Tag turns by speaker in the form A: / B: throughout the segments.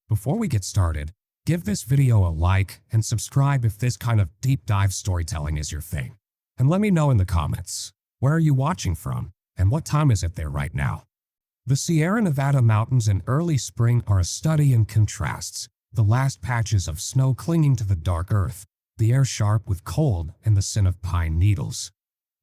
A: Before we get started, give this video a like and subscribe if this kind of deep dive storytelling is your thing. And let me know in the comments, where are you watching from and what time is it there right now? The Sierra Nevada mountains in early spring are a study in contrasts, the last patches of snow clinging to the dark earth, the air sharp with cold and the scent of pine needles.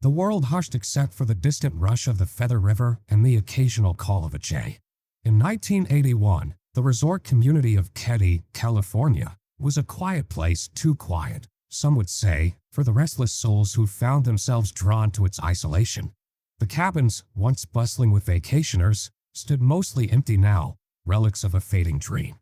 A: The world hushed except for the distant rush of the Feather River and the occasional call of a jay. In 1981, the resort community of Keddie, California, was a quiet place, too quiet, some would say, for the restless souls who found themselves drawn to its isolation. The cabins, once bustling with vacationers, stood mostly empty now, relics of a fading dream.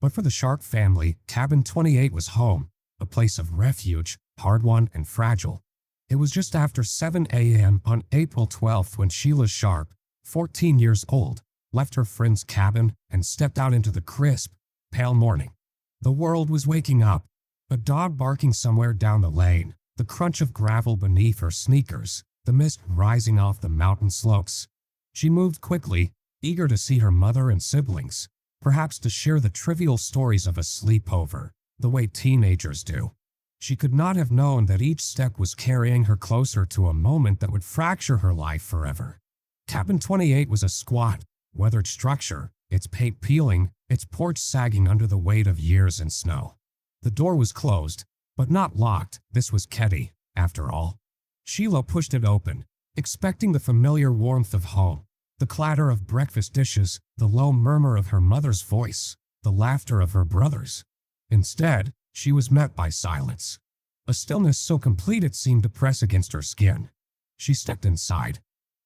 A: But for the Sharp family, Cabin 28 was home, a place of refuge, hard-won and fragile. It was just after 7 a.m. on April 12th when Sheila Sharp, 14 years old, left her friend's cabin and stepped out into the crisp, pale morning. The world was waking up, a dog barking somewhere down the lane, the crunch of gravel beneath her sneakers, the mist rising off the mountain slopes. She moved quickly, eager to see her mother and siblings, perhaps to share the trivial stories of a sleepover, the way teenagers do. She could not have known that each step was carrying her closer to a moment that would fracture her life forever. Cabin 28 was a squat, weathered structure, its paint peeling, its porch sagging under the weight of years and snow. The door was closed, but not locked. This was Keddie, after all. Sheila pushed it open, expecting the familiar warmth of home, the clatter of breakfast dishes, the low murmur of her mother's voice, the laughter of her brothers. Instead, she was met by silence, a stillness so complete it seemed to press against her skin. She stepped inside.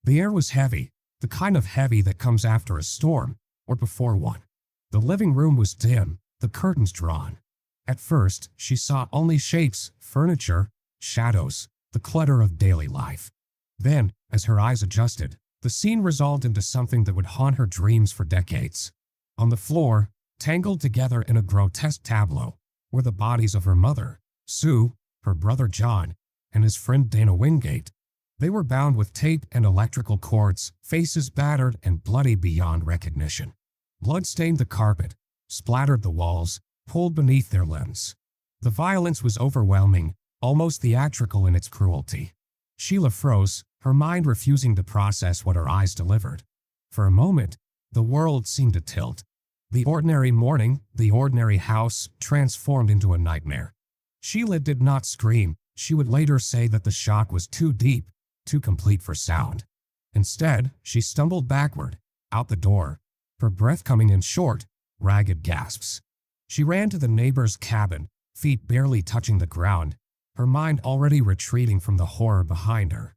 A: The air was heavy, the kind of heavy that comes after a storm, or before one. The living room was dim, the curtains drawn. At first, she saw only shapes, furniture, shadows, the clutter of daily life. Then, as her eyes adjusted, the scene resolved into something that would haunt her dreams for decades. On the floor, tangled together in a grotesque tableau, were the bodies of her mother, Sue, her brother John, and his friend Dana Wingate. They were bound with tape and electrical cords, faces battered and bloody beyond recognition. Blood stained the carpet, splattered the walls, pulled beneath their limbs. The violence was overwhelming, almost theatrical in its cruelty. Sheila froze, her mind refusing to process what her eyes delivered. For a moment, the world seemed to tilt. The ordinary morning, the ordinary house, transformed into a nightmare. Sheila did not scream. She would later say that the shock was too deep, too complete for sound. Instead, she stumbled backward, out the door, her breath coming in short, ragged gasps. She ran to the neighbor's cabin, feet barely touching the ground, her mind already retreating from the horror behind her.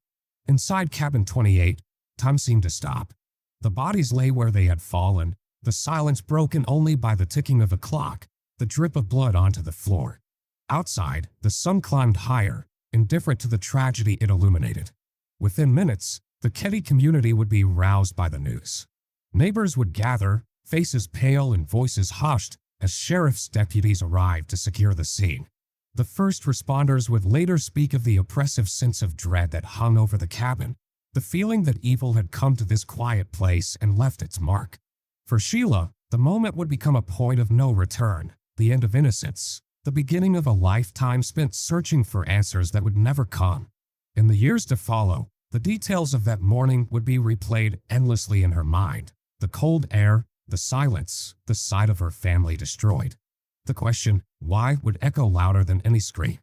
A: Inside Cabin 28, time seemed to stop. The bodies lay where they had fallen, the silence broken only by the ticking of a clock, the drip of blood onto the floor. Outside, the sun climbed higher, indifferent to the tragedy it illuminated. Within minutes, the Keddie community would be roused by the news. Neighbors would gather, faces pale and voices hushed, as sheriff's deputies arrived to secure the scene. The first responders would later speak of the oppressive sense of dread that hung over the cabin, the feeling that evil had come to this quiet place and left its mark. For Sheila, the moment would become a point of no return, the end of innocence, the beginning of a lifetime spent searching for answers that would never come. In the years to follow, the details of that morning would be replayed endlessly in her mind. The cold air, the silence, the sight of her family destroyed. The question, why, would echo louder than any scream.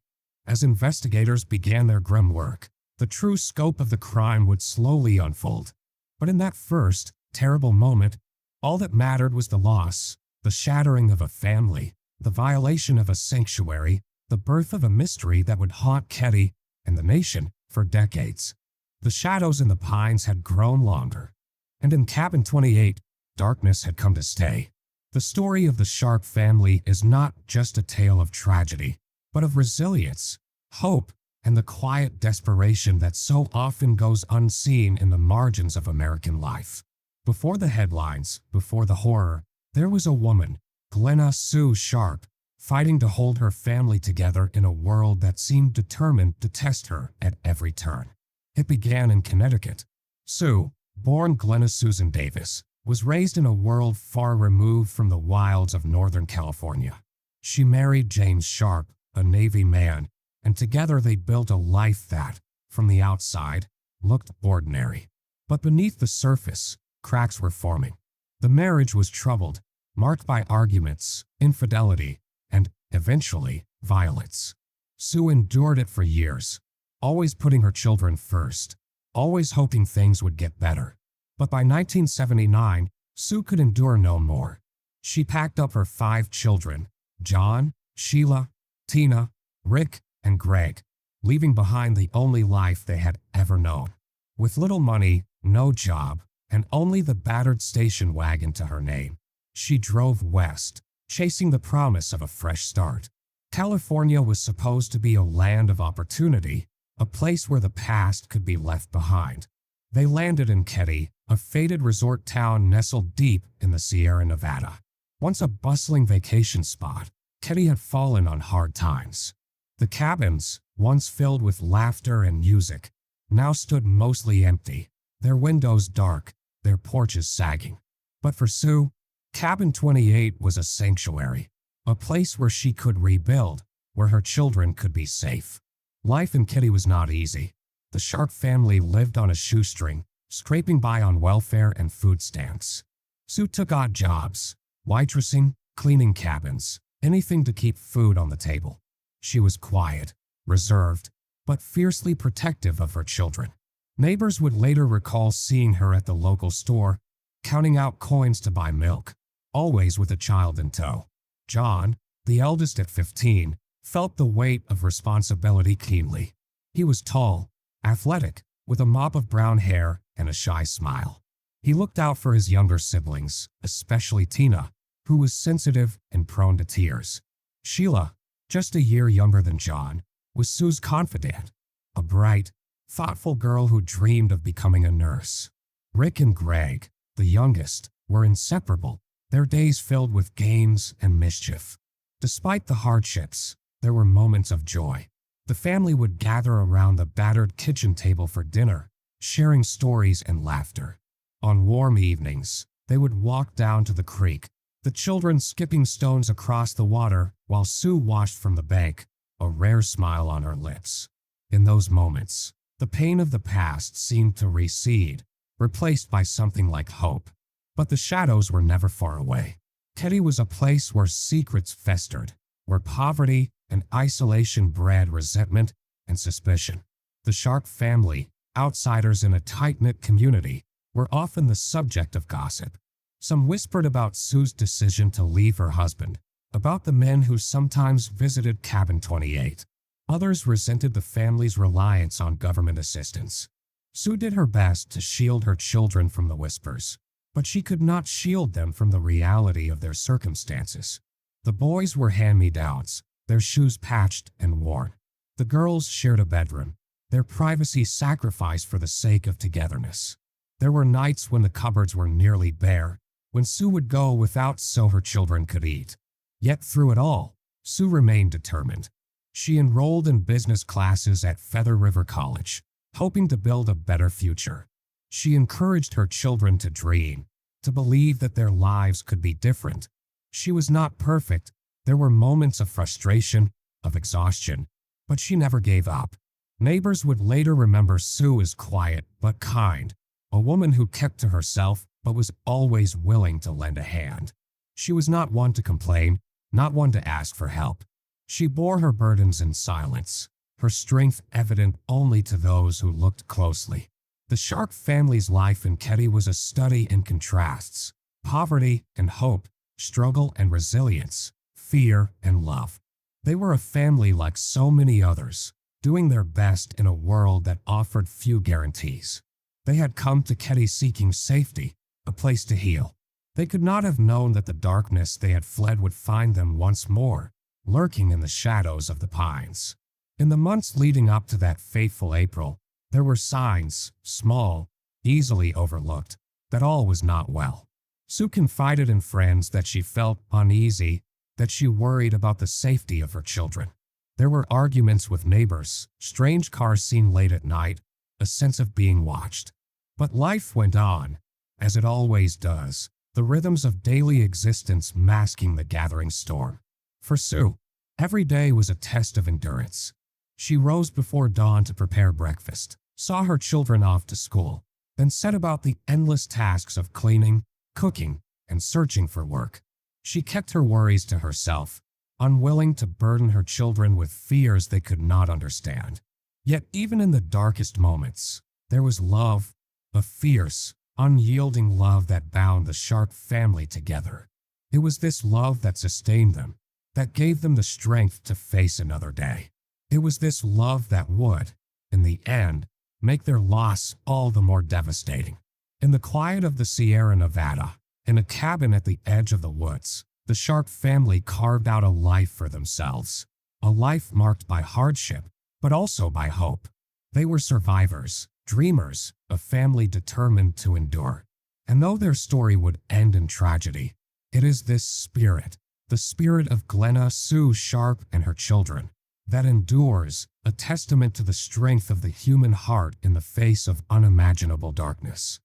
A: As investigators began their grim work, the true scope of the crime would slowly unfold. But in that first, terrible moment, all that mattered was the loss, the shattering of a family, the violation of a sanctuary, the birth of a mystery that would haunt Keddie and the nation for decades. The shadows in the pines had grown longer, and in Cabin 28, darkness had come to stay. The story of the Sharp family is not just a tale of tragedy, but of resilience, hope, and the quiet desperation that so often goes unseen in the margins of American life. Before the headlines, before the horror, there was a woman, Glenna Sue Sharp, fighting to hold her family together in a world that seemed determined to test her at every turn. It began in Connecticut. Sue, born Glenna Susan Davis, was raised in a world far removed from the wilds of Northern California. She married James Sharp, a Navy man, and together they built a life that, from the outside, looked ordinary. But beneath the surface, cracks were forming. The marriage was troubled, marked by arguments, infidelity, and, eventually, violence. Sue endured it for years, always putting her children first, always hoping things would get better. But by 1979, Sue could endure no more. She packed up her 5 children, John, Sheila, Tina, Rick, and Greg, leaving behind the only life they had ever known. With little money, no job, and only the battered station wagon to her name, she drove west, chasing the promise of a fresh start. California was supposed to be a land of opportunity, a place where the past could be left behind. They landed in Keddie, a faded resort town nestled deep in the Sierra Nevada. Once a bustling vacation spot, Keddie had fallen on hard times. The cabins, once filled with laughter and music, now stood mostly empty, their windows dark, their porches sagging. But for Sue, Cabin 28 was a sanctuary, a place where she could rebuild, where her children could be safe. Life in Keddie was not easy. The Sharp family lived on a shoestring, scraping by on welfare and food stamps. Sue took odd jobs, waitressing, cleaning cabins, anything to keep food on the table. She was quiet, reserved, but fiercely protective of her children. Neighbors would later recall seeing her at the local store, counting out coins to buy milk, always with a child in tow. John, the eldest at 15, felt the weight of responsibility keenly. He was tall, athletic, with a mop of brown hair and a shy smile. He looked out for his younger siblings, especially Tina, who was sensitive and prone to tears. Sheila, just a year younger than John, was Sue's confidant, a bright, thoughtful girl who dreamed of becoming a nurse. Rick and Greg, the youngest, were inseparable, their days filled with games and mischief. Despite the hardships, there were moments of joy. The family would gather around the battered kitchen table for dinner, sharing stories and laughter. On warm evenings, they would walk down to the creek, the children skipping stones across the water while Sue watched from the bank, a rare smile on her lips. In those moments, the pain of the past seemed to recede, replaced by something like hope. But the shadows were never far away. Keddie was a place where secrets festered, where poverty and isolation bred resentment and suspicion. The Sharp family, outsiders in a tight-knit community, were often the subject of gossip. Some whispered about Sue's decision to leave her husband, about the men who sometimes visited Cabin 28. Others resented the family's reliance on government assistance. Sue did her best to shield her children from the whispers, but she could not shield them from the reality of their circumstances. The boys were hand-me-downs, their shoes patched and worn. The girls shared a bedroom, their privacy sacrificed for the sake of togetherness. There were nights when the cupboards were nearly bare, when Sue would go without so her children could eat. Yet through it all, Sue remained determined. She enrolled in business classes at Feather River College, hoping to build a better future. She encouraged her children to dream, to believe that their lives could be different. She was not perfect. There were moments of frustration, of exhaustion, but she never gave up. Neighbors would later remember Sue as quiet but kind, a woman who kept to herself but was always willing to lend a hand. She was not one to complain, not one to ask for help. She bore her burdens in silence, her strength evident only to those who looked closely. The Sharp family's life in Keddie was a study in contrasts, poverty and hope, struggle and resilience, fear and love. They were a family like so many others, doing their best in a world that offered few guarantees. They had come to Keddie seeking safety, a place to heal. They could not have known that the darkness they had fled would find them once more, lurking in the shadows of the pines. In the months leading up to that fateful April, there were signs, small, easily overlooked, that all was not well. Sue confided in friends that she felt uneasy, that she worried about the safety of her children. There were arguments with neighbors, strange cars seen late at night, a sense of being watched. But life went on, as it always does, the rhythms of daily existence masking the gathering storm. For Sue, every day was a test of endurance. She rose before dawn to prepare breakfast, saw her children off to school, then set about the endless tasks of cleaning, cooking, and searching for work. She kept her worries to herself, unwilling to burden her children with fears they could not understand. Yet even in the darkest moments, there was love, a fierce, unyielding love that bound the Sharp family together. It was this love that sustained them, that gave them the strength to face another day. It was this love that would, in the end, make their loss all the more devastating. In the quiet of the Sierra Nevada, in a cabin at the edge of the woods, the Sharp family carved out a life for themselves, a life marked by hardship, but also by hope. They were survivors, dreamers, a family determined to endure. And though their story would end in tragedy, it is this spirit, the spirit of Glenna Sue Sharp and her children, that endures, a testament to the strength of the human heart in the face of unimaginable darkness.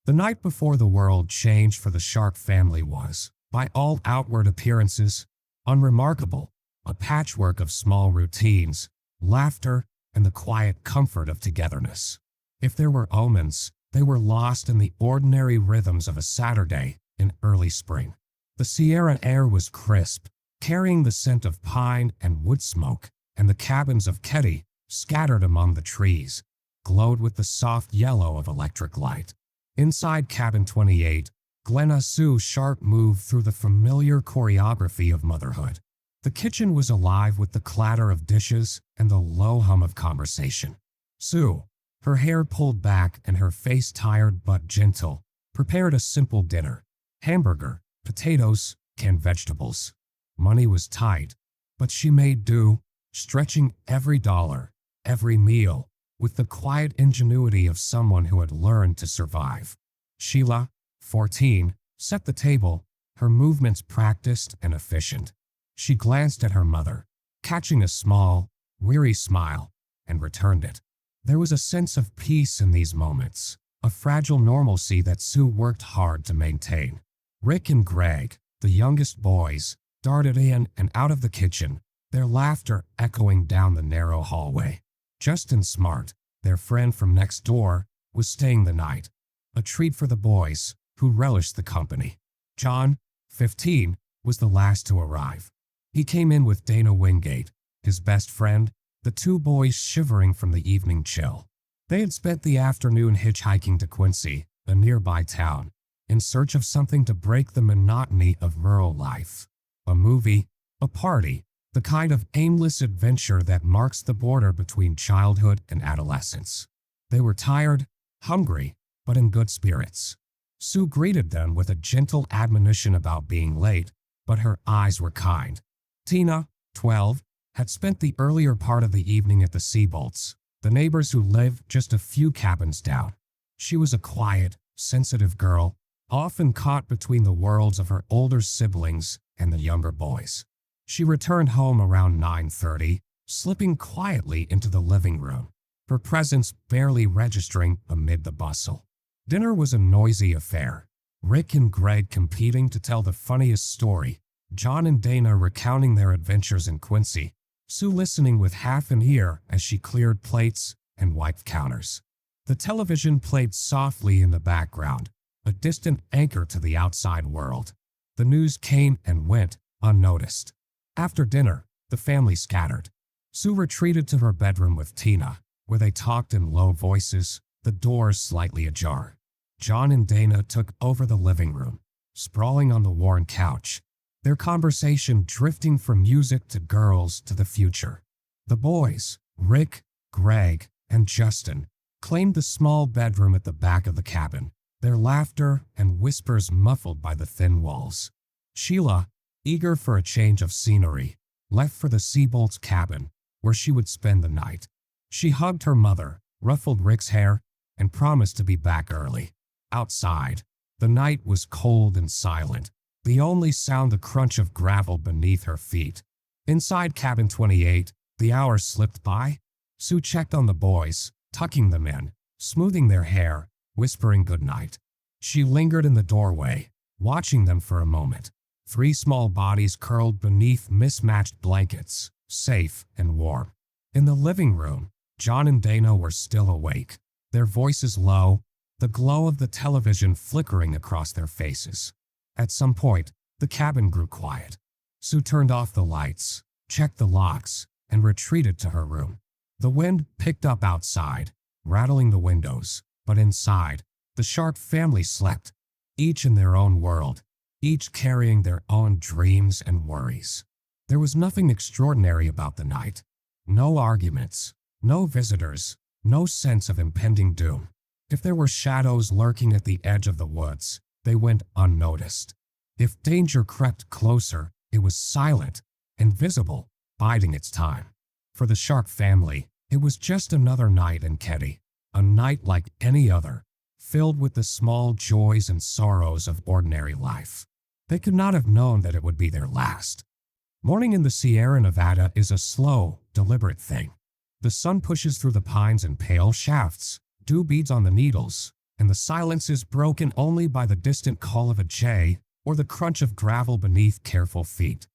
A: The night before the world changed for the Sharp family was, by all outward appearances, unremarkable, a patchwork of small routines, laughter, and the quiet comfort of togetherness. If there were omens, they were lost in the ordinary rhythms of a Saturday in early spring. The Sierra air was crisp, carrying the scent of pine and wood smoke, and the cabins of Keddie, scattered among the trees, glowed with the soft yellow of electric light. Inside cabin 28, Glenna Sue Sharp moved through the familiar choreography of motherhood. The kitchen was alive with the clatter of dishes and the low hum of conversation. Sue, her hair pulled back and her face tired but gentle, prepared a simple dinner: hamburger, potatoes, canned vegetables. Money was tight, but she made do, stretching every dollar, every meal, with the quiet ingenuity of someone who had learned to survive. Sheila, 14, set the table, her movements practiced and efficient. She glanced at her mother, catching a small, weary smile, and returned it. There was a sense of peace in these moments, a fragile normalcy that Sue worked hard to maintain. Rick and Greg, the youngest boys, darted in and out of the kitchen, their laughter echoing down the narrow hallway. Justin Smart, their friend from next door, was staying the night, a treat for the boys, who relished the company. John, 15, was the last to arrive. He came in with Dana Wingate, his best friend, the two boys shivering from the evening chill. They had spent the afternoon hitchhiking to Quincy, a nearby town, in search of something to break the monotony of rural life. A movie, a party, the kind of aimless adventure that marks the border between childhood and adolescence. They were tired, hungry, but in good spirits. Sue greeted them with a gentle admonition about being late, but her eyes were kind. Tina, 12, had spent the earlier part of the evening at the Seabolts, the neighbors who lived just a few cabins down. She was a quiet, sensitive girl, often caught between the worlds of her older siblings and the younger boys. She returned home around 9:30, slipping quietly into the living room, her presence barely registering amid the bustle. Dinner was a noisy affair, Rick and Greg competing to tell the funniest story, John and Dana recounting their adventures in Quincy, Sue listening with half an ear as she cleared plates and wiped counters. The television played softly in the background, a distant anchor to the outside world. The news came and went, unnoticed. After dinner, the family scattered. Sue retreated to her bedroom with Tina, where they talked in low voices, the doors slightly ajar. John and Dana took over the living room, sprawling on the worn couch, their conversation drifting from music to girls to the future. The boys, Rick, Greg, and Justin, claimed the small bedroom at the back of the cabin, their laughter and whispers muffled by the thin walls. Sheila, eager for a change of scenery, left for the Seabolts cabin, where she would spend the night. She hugged her mother, ruffled Rick's hair, and promised to be back early. Outside, the night was cold and silent, the only sound the crunch of gravel beneath her feet. Inside cabin 28, the hours slipped by. Sue checked on the boys, tucking them in, smoothing their hair, whispering goodnight. She lingered in the doorway, watching them for a moment. 3 small bodies curled beneath mismatched blankets, safe and warm. In the living room, John and Dana were still awake, their voices low, the glow of the television flickering across their faces. At some point, the cabin grew quiet. Sue turned off the lights, checked the locks, and retreated to her room. The wind picked up outside, rattling the windows, but inside, the Sharp family slept, each in their own world, each carrying their own dreams and worries. There was nothing extraordinary about the night. No arguments, no visitors, no sense of impending doom. If there were shadows lurking at the edge of the woods, they went unnoticed. If danger crept closer, it was silent, invisible, biding its time. For the Sharp family, it was just another night in Keddie, a night like any other, filled with the small joys and sorrows of ordinary life. They could not have known that it would be their last. Morning in the Sierra Nevada is a slow, deliberate thing. The sun pushes through the pines in pale shafts, dew beads on the needles, and the silence is broken only by the distant call of a jay or the crunch of gravel beneath careful feet.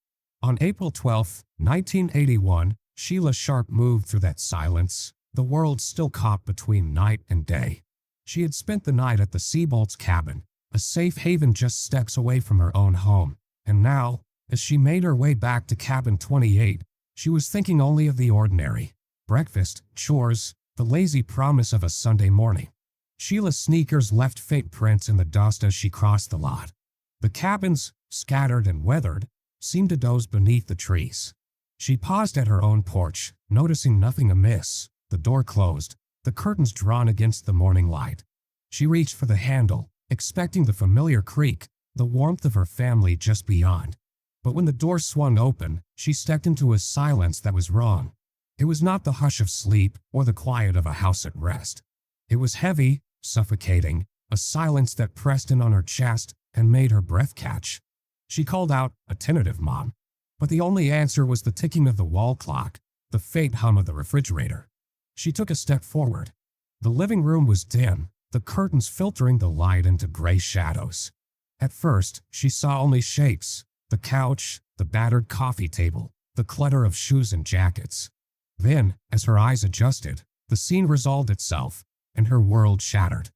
A: On April 12, 1981, Sheila Sharp moved through that silence, the world still caught between night and day. She had spent the night at the Seabolt's cabin, a safe haven just steps away from her own home, and now, as she made her way back to cabin 28, she was thinking only of the ordinary. Breakfast, chores, the lazy promise of a Sunday morning. Sheila's sneakers left faint prints in the dust as she crossed the lot. The cabins, scattered and weathered, seemed to doze beneath the trees. She paused at her own porch, noticing nothing amiss, the door closed, the curtains drawn against the morning light. She reached for the handle, expecting the familiar creak, the warmth of her family just beyond. But when the door swung open, she stepped into a silence that was wrong. It was not the hush of sleep or the quiet of a house at rest. It was heavy, suffocating, a silence that pressed in on her chest and made her breath catch. She called out a tentative "Mom," but the only answer was the ticking of the wall clock, the faint hum of the refrigerator. She took a step forward. The living room was dim, the curtains filtering the light into gray shadows. At first, she saw only shapes, the couch, the battered coffee table, the clutter of shoes and jackets. Then, as her eyes adjusted, the scene resolved itself, and her world shattered.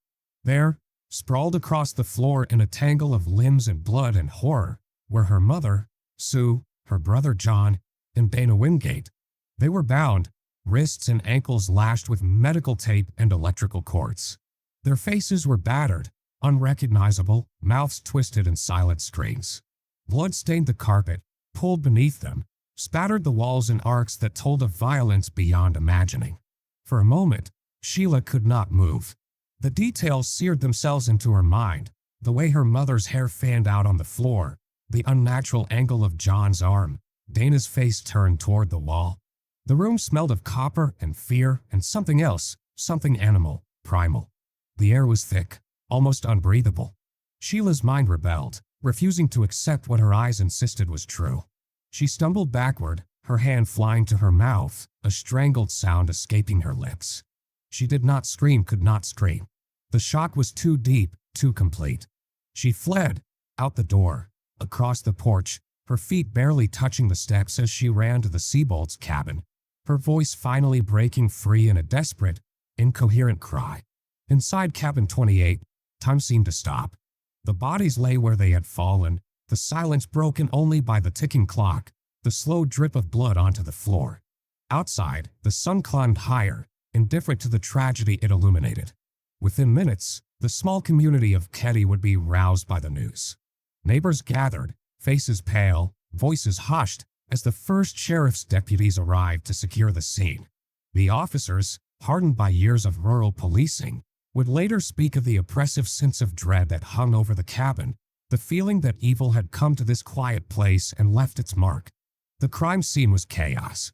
A: There, sprawled across the floor in a tangle of limbs and blood and horror, were her mother, Sue, her brother John, and Dana Wingate. They were bound, wrists and ankles lashed with medical tape and electrical cords. Their faces were battered, unrecognizable, mouths twisted in silent screams. Blood stained the carpet, pulled beneath them, spattered the walls in arcs that told of violence beyond imagining. For a moment, Sheila could not move. The details seared themselves into her mind, the way her mother's hair fanned out on the floor, the unnatural angle of John's arm, Dana's face turned toward the wall. The room smelled of copper and fear and something else, something animal, primal. The air was thick, almost unbreathable. Sheila's mind rebelled, refusing to accept what her eyes insisted was true. She stumbled backward, her hand flying to her mouth, a strangled sound escaping her lips. She did not scream, could not scream. The shock was too deep, too complete. She fled, out the door, across the porch, her feet barely touching the steps as she ran to the Seabolt's cabin, her voice finally breaking free in a desperate, incoherent cry. Inside cabin 28, time seemed to stop. The bodies lay where they had fallen, the silence broken only by the ticking clock, the slow drip of blood onto the floor. Outside, the sun climbed higher, indifferent to the tragedy it illuminated. Within minutes, the small community of Keddie would be roused by the news. Neighbors gathered, faces pale, voices hushed, as the first sheriff's deputies arrived to secure the scene. The officers, hardened by years of rural policing, would later speak of the oppressive sense of dread that hung over the cabin, the feeling that evil had come to this quiet place and left its mark. The crime scene was chaos.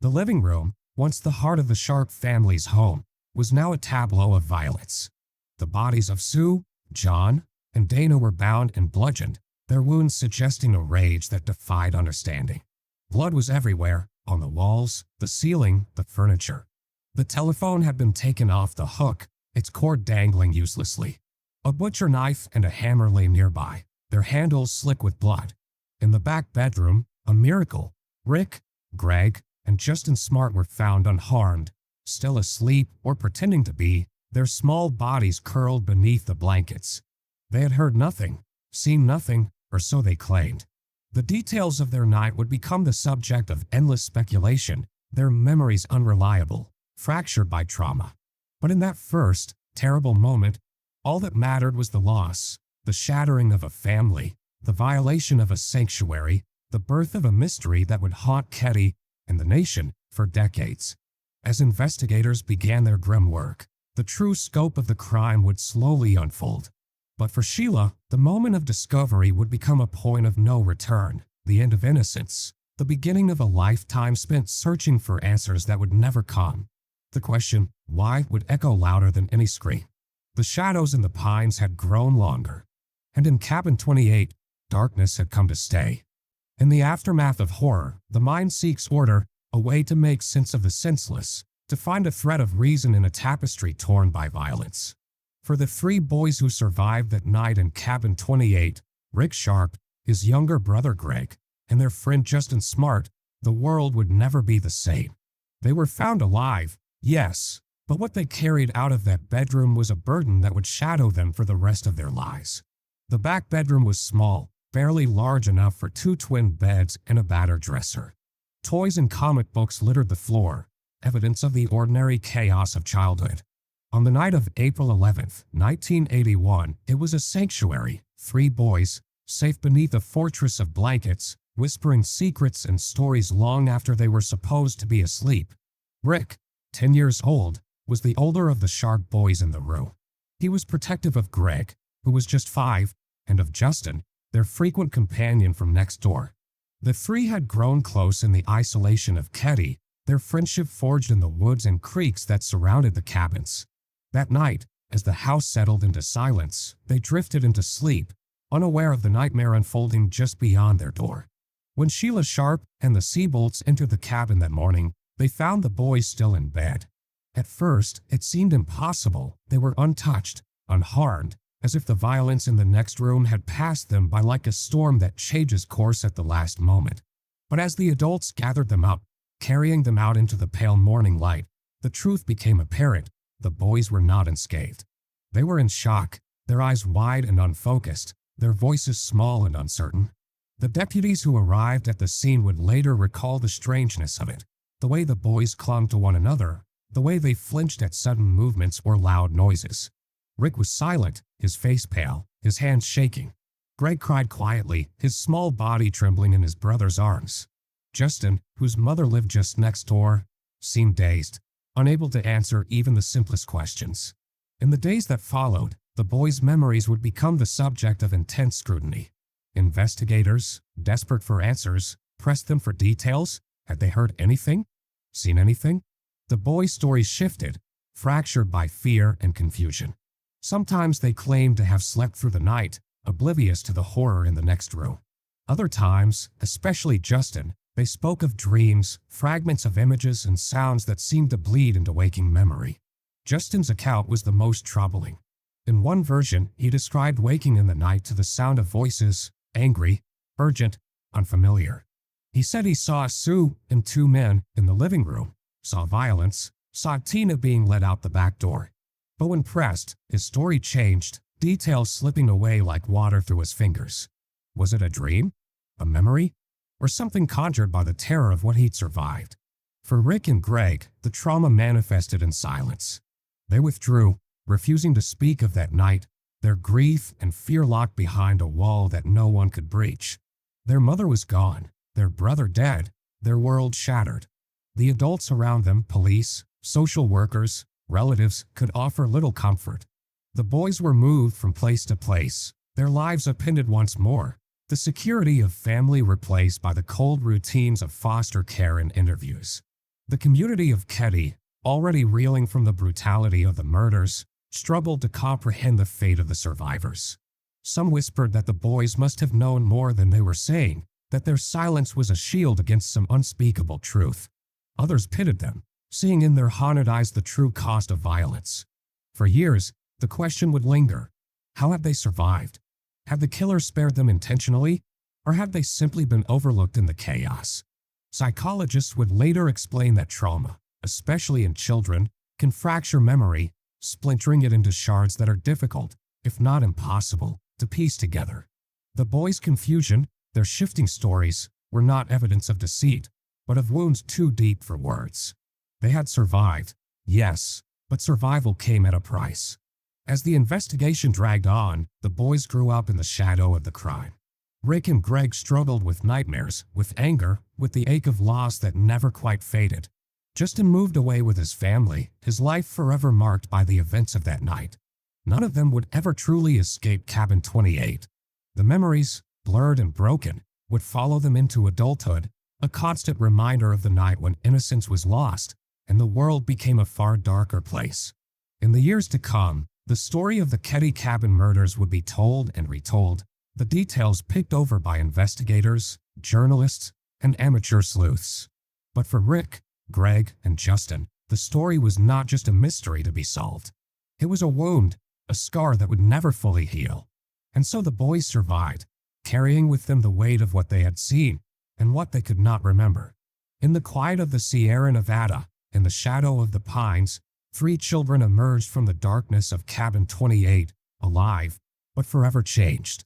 A: The living room, once the heart of the Sharp family's home, was now a tableau of violence. The bodies of Sue, John, and Dana were bound and bludgeoned, their wounds suggesting a rage that defied understanding. Blood was everywhere, on the walls, the ceiling, the furniture. The telephone had been taken off the hook, its cord dangling uselessly. A butcher knife and a hammer lay nearby, their handles slick with blood. In the back bedroom, a miracle. Rick, Greg, and Justin Smart were found unharmed, still asleep or pretending to be, their small bodies curled beneath the blankets. They had heard nothing, seen nothing, or so they claimed. The details of their night would become the subject of endless speculation, their memories unreliable, fractured by trauma. But in that first, terrible moment, all that mattered was the loss, the shattering of a family, the violation of a sanctuary, the birth of a mystery that would haunt Keddie and the nation for decades. As investigators began their grim work, the true scope of the crime would slowly unfold. But for Sheila, the moment of discovery would become a point of no return, the end of innocence, the beginning of a lifetime spent searching for answers that would never come. The question, why, would echo louder than any scream. The shadows in the pines had grown longer, and in Cabin 28, darkness had come to stay. In the aftermath of horror, the mind seeks order, a way to make sense of the senseless, to find a thread of reason in a tapestry torn by violence. For the three boys who survived that night in Cabin 28, Rick Sharp, his younger brother Greg, and their friend Justin Smart, the world would never be the same. They were found alive, yes, but what they carried out of that bedroom was a burden that would shadow them for the rest of their lives. The back bedroom was small, barely large enough for two twin beds and a battered dresser. Toys and comic books littered the floor, evidence of the ordinary chaos of childhood. On the night of April 11th, 1981, it was a sanctuary, three boys, safe beneath a fortress of blankets, whispering secrets and stories long after they were supposed to be asleep. Rick, 10 years old, was the older of the Sharp boys in the room. He was protective of Greg, who was just 5, and of Justin, their frequent companion from next door. The three had grown close in the isolation of Keddie, their friendship forged in the woods and creeks that surrounded the cabins. That night, as the house settled into silence, they drifted into sleep, unaware of the nightmare unfolding just beyond their door. When Sheila Sharp and the Seabolts entered the cabin that morning, they found the boys still in bed. At first, it seemed impossible. They were untouched, unharmed, as if the violence in the next room had passed them by like a storm that changes course at the last moment. But as the adults gathered them up, carrying them out into the pale morning light, the truth became apparent. The boys were not unscathed. They were in shock, their eyes wide and unfocused, their voices small and uncertain. The deputies who arrived at the scene would later recall the strangeness of it, the way the boys clung to one another, the way they flinched at sudden movements or loud noises. Rick was silent, his face pale, his hands shaking. Greg cried quietly, his small body trembling in his brother's arms. Justin, whose mother lived just next door, seemed dazed, unable to answer even the simplest questions. In the days that followed, the boys' memories would become the subject of intense scrutiny. Investigators, desperate for answers, pressed them for details. Had they heard anything? Seen anything? The boys' stories shifted, fractured by fear and confusion. Sometimes they claimed to have slept through the night, oblivious to the horror in the next room. Other times, especially Justin, they spoke of dreams, fragments of images and sounds that seemed to bleed into waking memory. Justin's account was the most troubling. In one version, he described waking in the night to the sound of voices, angry, urgent, unfamiliar. He said he saw Sue and two men in the living room, saw violence, saw Tina being led out the back door. But when pressed, his story changed, details slipping away like water through his fingers. Was it a dream? A memory? Or something conjured by the terror of what he'd survived? For Rick and Greg, the trauma manifested in silence. They withdrew, refusing to speak of that night, their grief and fear locked behind a wall that no one could breach. Their mother was gone, their brother dead, their world shattered. The adults around them, police, social workers, relatives, could offer little comfort. The boys were moved from place to place, their lives upended once more, the security of family replaced by the cold routines of foster care and interviews. The community of Keddie, already reeling from the brutality of the murders, struggled to comprehend the fate of the survivors. Some whispered that the boys must have known more than they were saying, that their silence was a shield against some unspeakable truth. Others pitied them, seeing in their haunted eyes the true cost of violence. For years, the question would linger. How had they survived? Had the killer spared them intentionally, or had they simply been overlooked in the chaos? Psychologists would later explain that trauma, especially in children, can fracture memory, splintering it into shards that are difficult, if not impossible, to piece together. The boys' confusion, their shifting stories, were not evidence of deceit, but of wounds too deep for words. They had survived, yes, but survival came at a price. As the investigation dragged on, the boys grew up in the shadow of the crime. Rick and Greg struggled with nightmares, with anger, with the ache of loss that never quite faded. Justin moved away with his family, his life forever marked by the events of that night. None of them would ever truly escape Cabin 28. The memories, blurred and broken, would follow them into adulthood, a constant reminder of the night when innocence was lost and the world became a far darker place. In the years to come, the story of the Keddie Cabin Murders would be told and retold, the details picked over by investigators, journalists, and amateur sleuths. But for Rick, Greg, and Justin, the story was not just a mystery to be solved. It was a wound, a scar that would never fully heal. And so the boys survived, carrying with them the weight of what they had seen and what they could not remember. In the quiet of the Sierra Nevada, in the shadow of the pines, 3 children emerged from the darkness of Cabin 28, alive, but forever changed.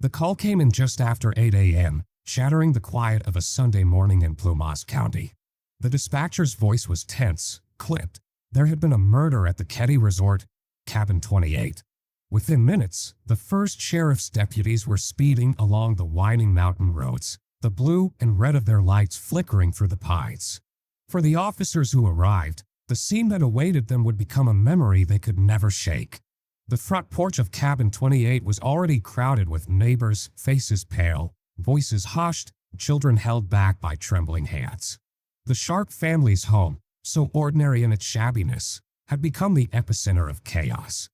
A: The call came in just after 8 a.m., shattering the quiet of a Sunday morning in Plumas County. The dispatcher's voice was tense, clipped. There had been a murder at the Keddie Resort, Cabin 28. Within minutes, the first sheriff's deputies were speeding along the winding mountain roads, the blue and red of their lights flickering through the pines. For the officers who arrived, the scene that awaited them would become a memory they could never shake. The front porch of Cabin 28 was already crowded with neighbors, faces pale, voices hushed, children held back by trembling hands. The Sharp family's home, so ordinary in its shabbiness, had become the epicenter of chaos.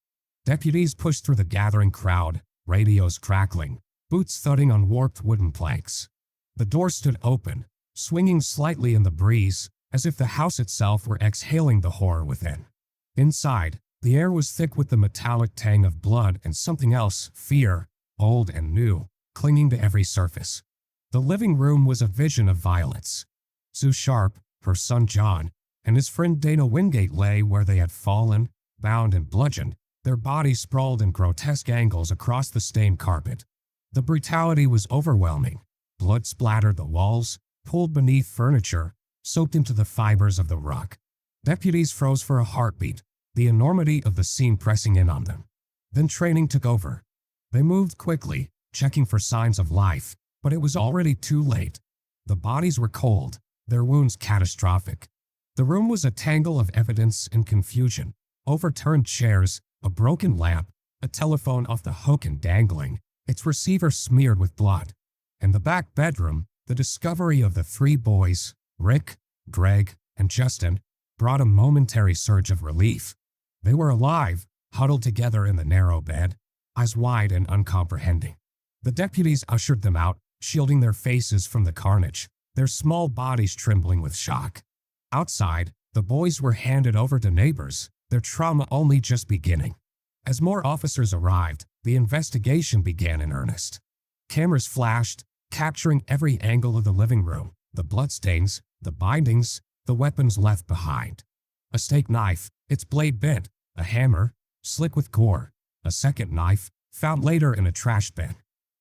A: Deputies pushed through the gathering crowd, radios crackling, boots thudding on warped wooden planks. The door stood open, swinging slightly in the breeze, as if the house itself were exhaling the horror within. Inside, the air was thick with the metallic tang of blood and something else, fear, old and new, clinging to every surface. The living room was a vision of violence. Sue Sharp, her son John, and his friend Dana Wingate lay where they had fallen, bound and bludgeoned, their bodies sprawled in grotesque angles across the stained carpet. The brutality was overwhelming. Blood splattered the walls, pulled beneath furniture, soaked into the fibers of the rug. Deputies froze for a heartbeat, the enormity of the scene pressing in on them. Then training took over. They moved quickly, checking for signs of life, but it was already too late. The bodies were cold, their wounds catastrophic. The room was a tangle of evidence and confusion. Overturned chairs, a broken lamp, a telephone off the hook and dangling, its receiver smeared with blood. In the back bedroom, the discovery of the 3 boys, Rick, Greg, and Justin, brought a momentary surge of relief. They were alive, huddled together in the narrow bed, eyes wide and uncomprehending. The deputies ushered them out, shielding their faces from the carnage, their small bodies trembling with shock. Outside, the boys were handed over to neighbors, their trauma only just beginning. As more officers arrived, the investigation began in earnest. Cameras flashed, capturing every angle of the living room, the bloodstains, the bindings, the weapons left behind. A steak knife, its blade bent, a hammer, slick with gore, a second knife, found later in a trash bin.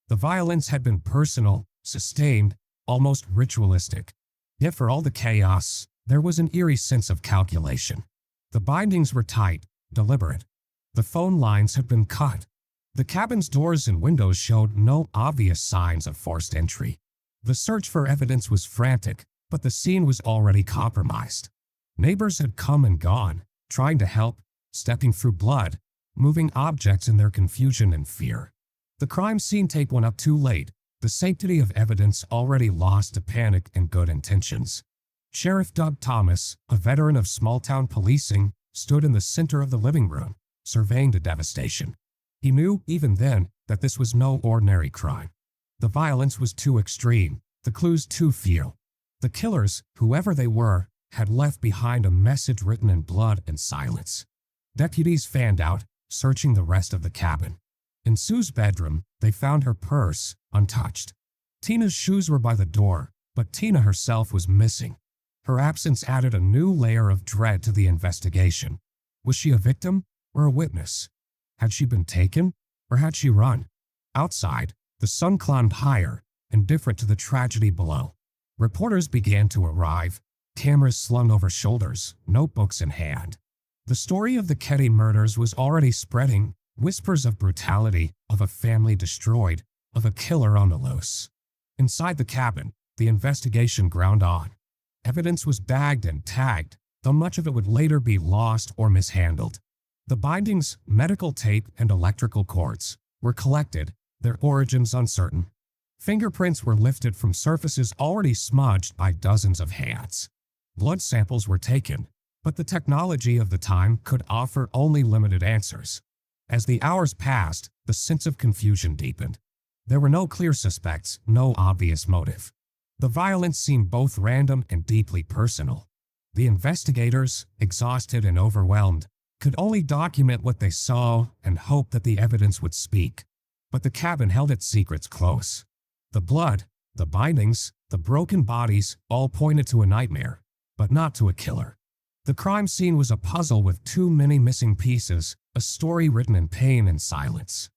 A: The violence had been personal, sustained, almost ritualistic. Yet for all the chaos, there was an eerie sense of calculation. The bindings were tight, deliberate. The phone lines had been cut. The cabin's doors and windows showed no obvious signs of forced entry. The search for evidence was frantic, but the scene was already compromised. Neighbors had come and gone, trying to help, stepping through blood, moving objects in their confusion and fear. The crime scene tape went up too late, the sanctity of evidence already lost to panic and good intentions. Sheriff Doug Thomas, a veteran of small-town policing, stood in the center of the living room, surveying the devastation. He knew, even then, that this was no ordinary crime. The violence was too extreme, the clues too few. The killers, whoever they were, had left behind a message written in blood and silence. Deputies fanned out, searching the rest of the cabin. In Sue's bedroom, they found her purse, untouched. Tina's shoes were by the door, but Tina herself was missing. Her absence added a new layer of dread to the investigation. Was she a victim or a witness? Had she been taken or had she run? Outside, the sun climbed higher, indifferent to the tragedy below. Reporters began to arrive, cameras slung over shoulders, notebooks in hand. The story of the Keddie murders was already spreading, whispers of brutality, of a family destroyed, of a killer on the loose. Inside the cabin, the investigation ground on. Evidence was bagged and tagged, though much of it would later be lost or mishandled. The bindings, medical tape, and electrical cords were collected, their origins uncertain. Fingerprints were lifted from surfaces already smudged by dozens of hands. Blood samples were taken, but the technology of the time could offer only limited answers. As the hours passed, the sense of confusion deepened. There were no clear suspects, no obvious motive. The violence seemed both random and deeply personal. The investigators, exhausted and overwhelmed, could only document what they saw and hope that the evidence would speak. But the cabin held its secrets close. The blood, the bindings, the broken bodies all pointed to a nightmare, but not to a killer. The crime scene was a puzzle with too many missing pieces, a story written in pain and silence.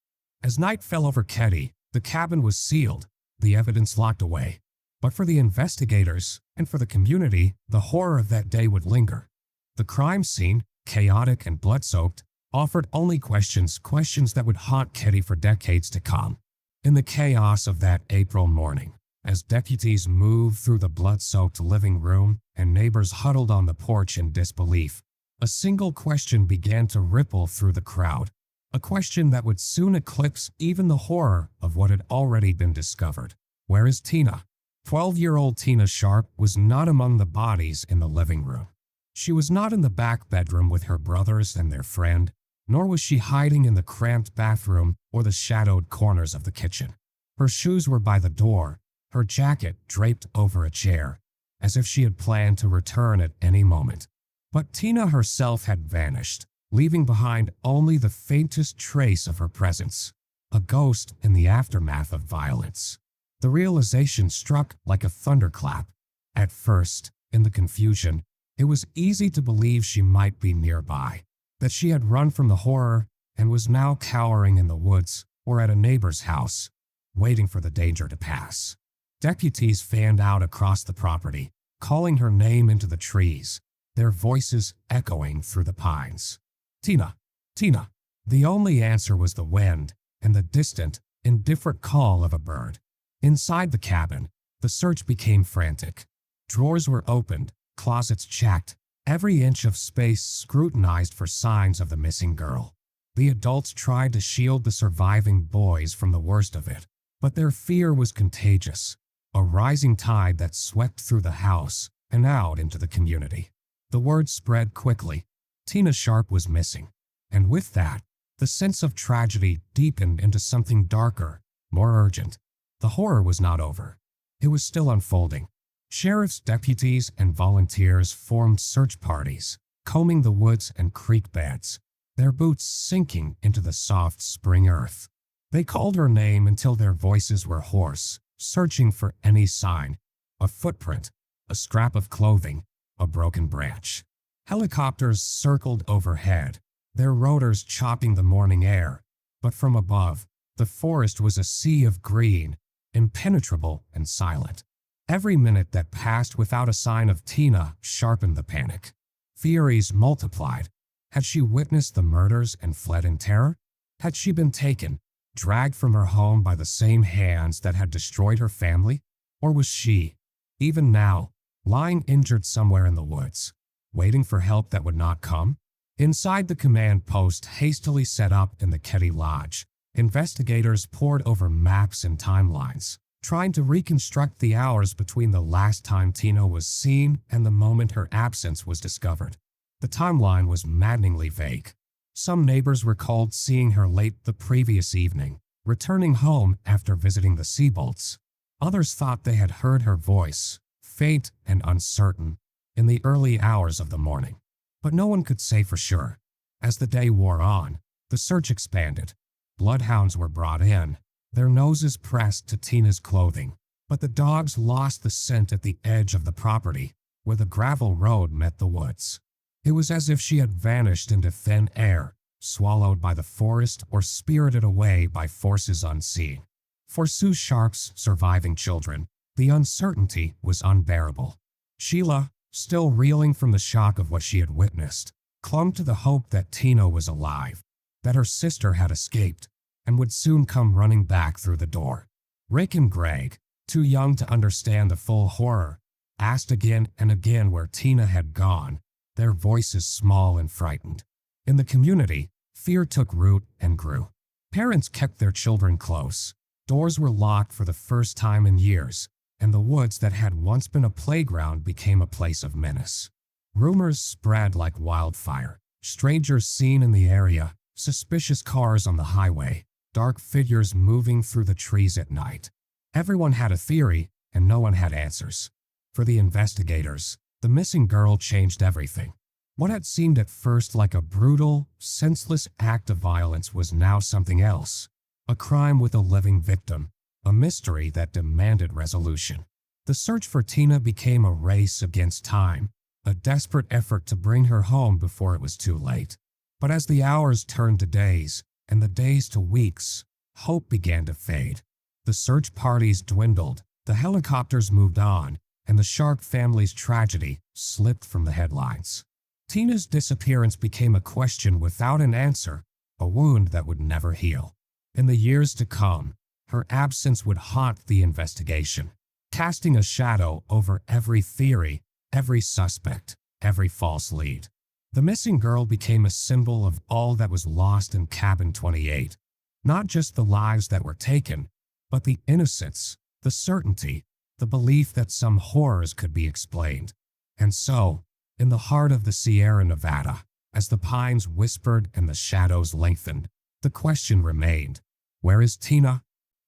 A: As night fell over Keddie, the cabin was sealed, the evidence locked away. But for the investigators, and for the community, the horror of that day would linger. The crime scene, chaotic and blood-soaked, offered only questions that would haunt Keddie for decades to come. In the chaos of that April morning, as deputies moved through the blood-soaked living room and neighbors huddled on the porch in disbelief, a single question began to ripple through the crowd. A question that would soon eclipse even the horror of what had already been discovered. Where is Tina? 12-year-old Tina Sharp was not among the bodies in the living room. She was not in the back bedroom with her brothers and their friend, nor was she hiding in the cramped bathroom or the shadowed corners of the kitchen. Her shoes were by the door, her jacket draped over a chair, as if she had planned to return at any moment. But Tina herself had vanished, leaving behind only the faintest trace of her presence, a ghost in the aftermath of violence. The realization struck like a thunderclap. At first, in the confusion, it was easy to believe she might be nearby, that she had run from the horror and was now cowering in the woods or at a neighbor's house, waiting for the danger to pass. Deputies fanned out across the property, calling her name into the trees, their voices echoing through the pines. Tina, Tina. The only answer was the wind and the distant, indifferent call of a bird. Inside the cabin, the search became frantic. Drawers were opened, closets checked, every inch of space scrutinized for signs of the missing girl. The adults tried to shield the surviving boys from the worst of it, but their fear was contagious, a rising tide that swept through the house and out into the community. The word spread quickly. Tina Sharp was missing, and with that, the sense of tragedy deepened into something darker, more urgent. The horror was not over. It was still unfolding. Sheriff's deputies and volunteers formed search parties, combing the woods and creek beds, their boots sinking into the soft spring earth. They called her name until their voices were hoarse, searching for any sign, a footprint, a scrap of clothing, a broken branch. Helicopters circled overhead, their rotors chopping the morning air, but from above, the forest was a sea of green, impenetrable and silent. Every minute that passed without a sign of Tina sharpened the panic. Theories multiplied. Had she witnessed the murders and fled in terror? Had she been taken, dragged from her home by the same hands that had destroyed her family? Or was she, even now, lying injured somewhere in the woods, waiting for help that would not come? Inside the command post hastily set up in the Keddie Lodge, investigators pored over maps and timelines, trying to reconstruct the hours between the last time Tina was seen and the moment her absence was discovered. The timeline was maddeningly vague. Some neighbors recalled seeing her late the previous evening, returning home after visiting the Seabolts. Others thought they had heard her voice, faint and uncertain, in the early hours of the morning. But no one could say for sure. As the day wore on, the search expanded. Bloodhounds were brought in, their noses pressed to Tina's clothing, but the dogs lost the scent at the edge of the property, where the gravel road met the woods. It was as if she had vanished into thin air, swallowed by the forest or spirited away by forces unseen. For Sue Sharp's surviving children, the uncertainty was unbearable. Sheila, still reeling from the shock of what she had witnessed, clung to the hope that Tina was alive, that her sister had escaped, and would soon come running back through the door. Rick and Greg, too young to understand the full horror, asked again and again where Tina had gone, their voices small and frightened. In the community, fear took root and grew. Parents kept their children close. Doors were locked for the first time in years, and the woods that had once been a playground became a place of menace. Rumors spread like wildfire. Strangers seen in the area, suspicious cars on the highway, dark figures moving through the trees at night. Everyone had a theory, and no one had answers. For the investigators, the missing girl changed everything. What had seemed at first like a brutal, senseless act of violence was now something else. A crime with a living victim, a mystery that demanded resolution. The search for Tina became a race against time, a desperate effort to bring her home before it was too late. But as the hours turned to days, and the days to weeks, hope began to fade. The search parties dwindled, the helicopters moved on, and the Sharp family's tragedy slipped from the headlines. Tina's disappearance became a question without an answer, a wound that would never heal. In the years to come, her absence would haunt the investigation, casting a shadow over every theory, every suspect, every false lead. The missing girl became a symbol of all that was lost in Cabin 28. Not just the lives that were taken, but the innocence, the certainty, the belief that some horrors could be explained. And so, in the heart of the Sierra Nevada, as the pines whispered and the shadows lengthened, the question remained, where is Tina?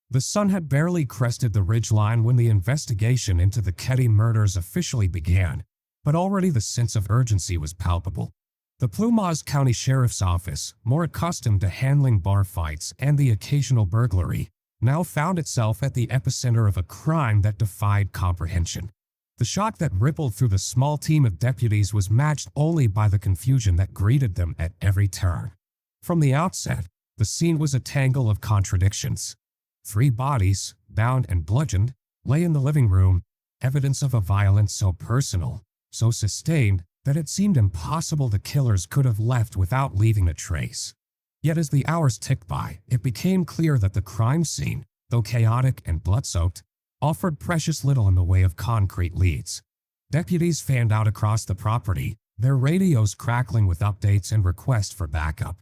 A: The sun had barely crested the ridgeline when the investigation into the Keddie murders officially began, but already the sense of urgency was palpable. The Plumas County Sheriff's Office, more accustomed to handling bar fights and the occasional burglary, now found itself at the epicenter of a crime that defied comprehension. The shock that rippled through the small team of deputies was matched only by the confusion that greeted them at every turn. From the outset, the scene was a tangle of contradictions. 3 bodies, bound and bludgeoned, lay in the living room, evidence of a violence so personal, so sustained, that it seemed impossible the killers could have left without leaving a trace. Yet as the hours ticked by, it became clear that the crime scene, though chaotic and blood-soaked, offered precious little in the way of concrete leads. Deputies fanned out across the property, their radios crackling with updates and requests for backup.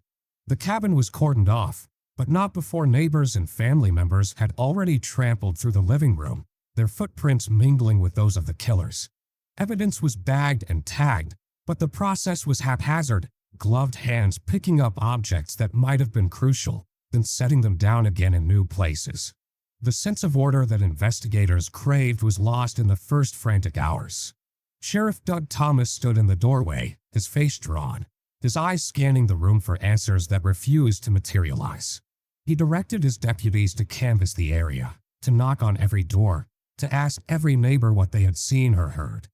A: The cabin was cordoned off, but not before neighbors and family members had already trampled through the living room, their footprints mingling with those of the killers. Evidence was bagged and tagged, but the process was haphazard, gloved hands picking up objects that might have been crucial, then setting them down again in new places. The sense of order that investigators craved was lost in the first frantic hours. Sheriff Doug Thomas stood in the doorway, his face drawn, his eyes scanning the room for answers that refused to materialize. He directed his deputies to canvass the area, to knock on every door, to ask every neighbor what they had seen or heard.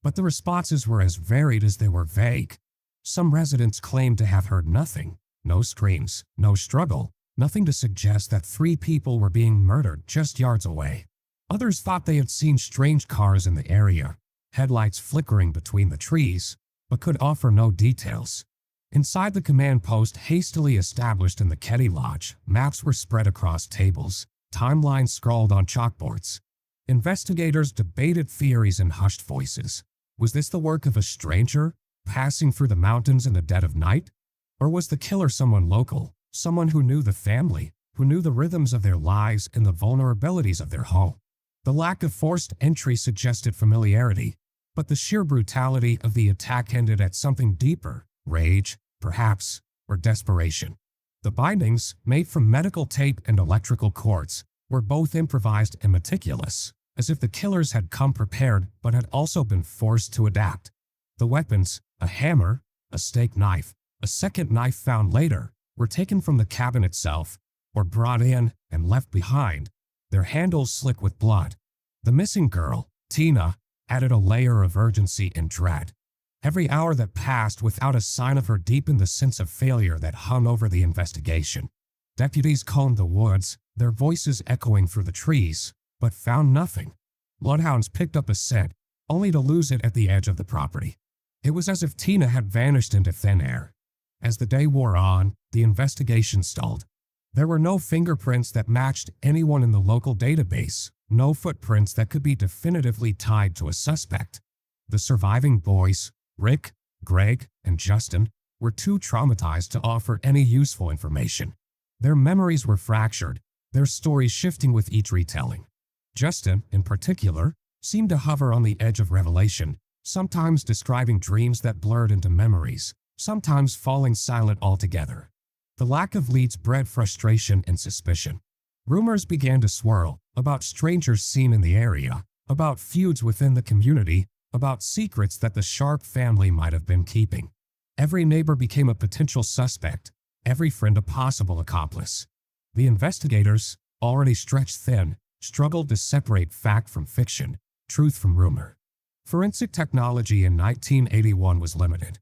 A: But the responses were as varied as they were vague. Some residents claimed to have heard nothing, no screams, no struggle, nothing to suggest that 3 people were being murdered just yards away. Others thought they had seen strange cars in the area, headlights flickering between the trees, but could offer no details. Inside the command post hastily established in the Keddie Lodge, maps were spread across tables, timelines scrawled on chalkboards. Investigators debated theories in hushed voices. Was this the work of a stranger, passing through the mountains in the dead of night? Or was the killer someone local, someone who knew the family, who knew the rhythms of their lives and the vulnerabilities of their home? The lack of forced entry suggested familiarity, but the sheer brutality of the attack hinted at something deeper, rage, perhaps, or desperation. The bindings, made from medical tape and electrical cords, were both improvised and meticulous, as if the killers had come prepared but had also been forced to adapt. The weapons, a hammer, a steak knife, a second knife found later, were taken from the cabin itself, or brought in and left behind, their handles slick with blood. The missing girl, Tina, added a layer of urgency and dread. Every hour that passed without a sign of her deepened the sense of failure that hung over the investigation. Deputies combed the woods, their voices echoing through the trees, but found nothing. Bloodhounds picked up a scent, only to lose it at the edge of the property. It was as if Tina had vanished into thin air. As the day wore on, the investigation stalled. There were no fingerprints that matched anyone in the local database, no footprints that could be definitively tied to a suspect. The surviving boys, Rick, Greg, and Justin, were too traumatized to offer any useful information. Their memories were fractured, their stories shifting with each retelling. Justin, in particular, seemed to hover on the edge of revelation, sometimes describing dreams that blurred into memories, sometimes falling silent altogether. The lack of leads bred frustration and suspicion. Rumors began to swirl about strangers seen in the area, about feuds within the community, about secrets that the Sharp family might have been keeping. Every neighbor became a potential suspect, every friend a possible accomplice. The investigators, already stretched thin, struggled to separate fact from fiction, truth from rumor. Forensic technology in 1981 was limited.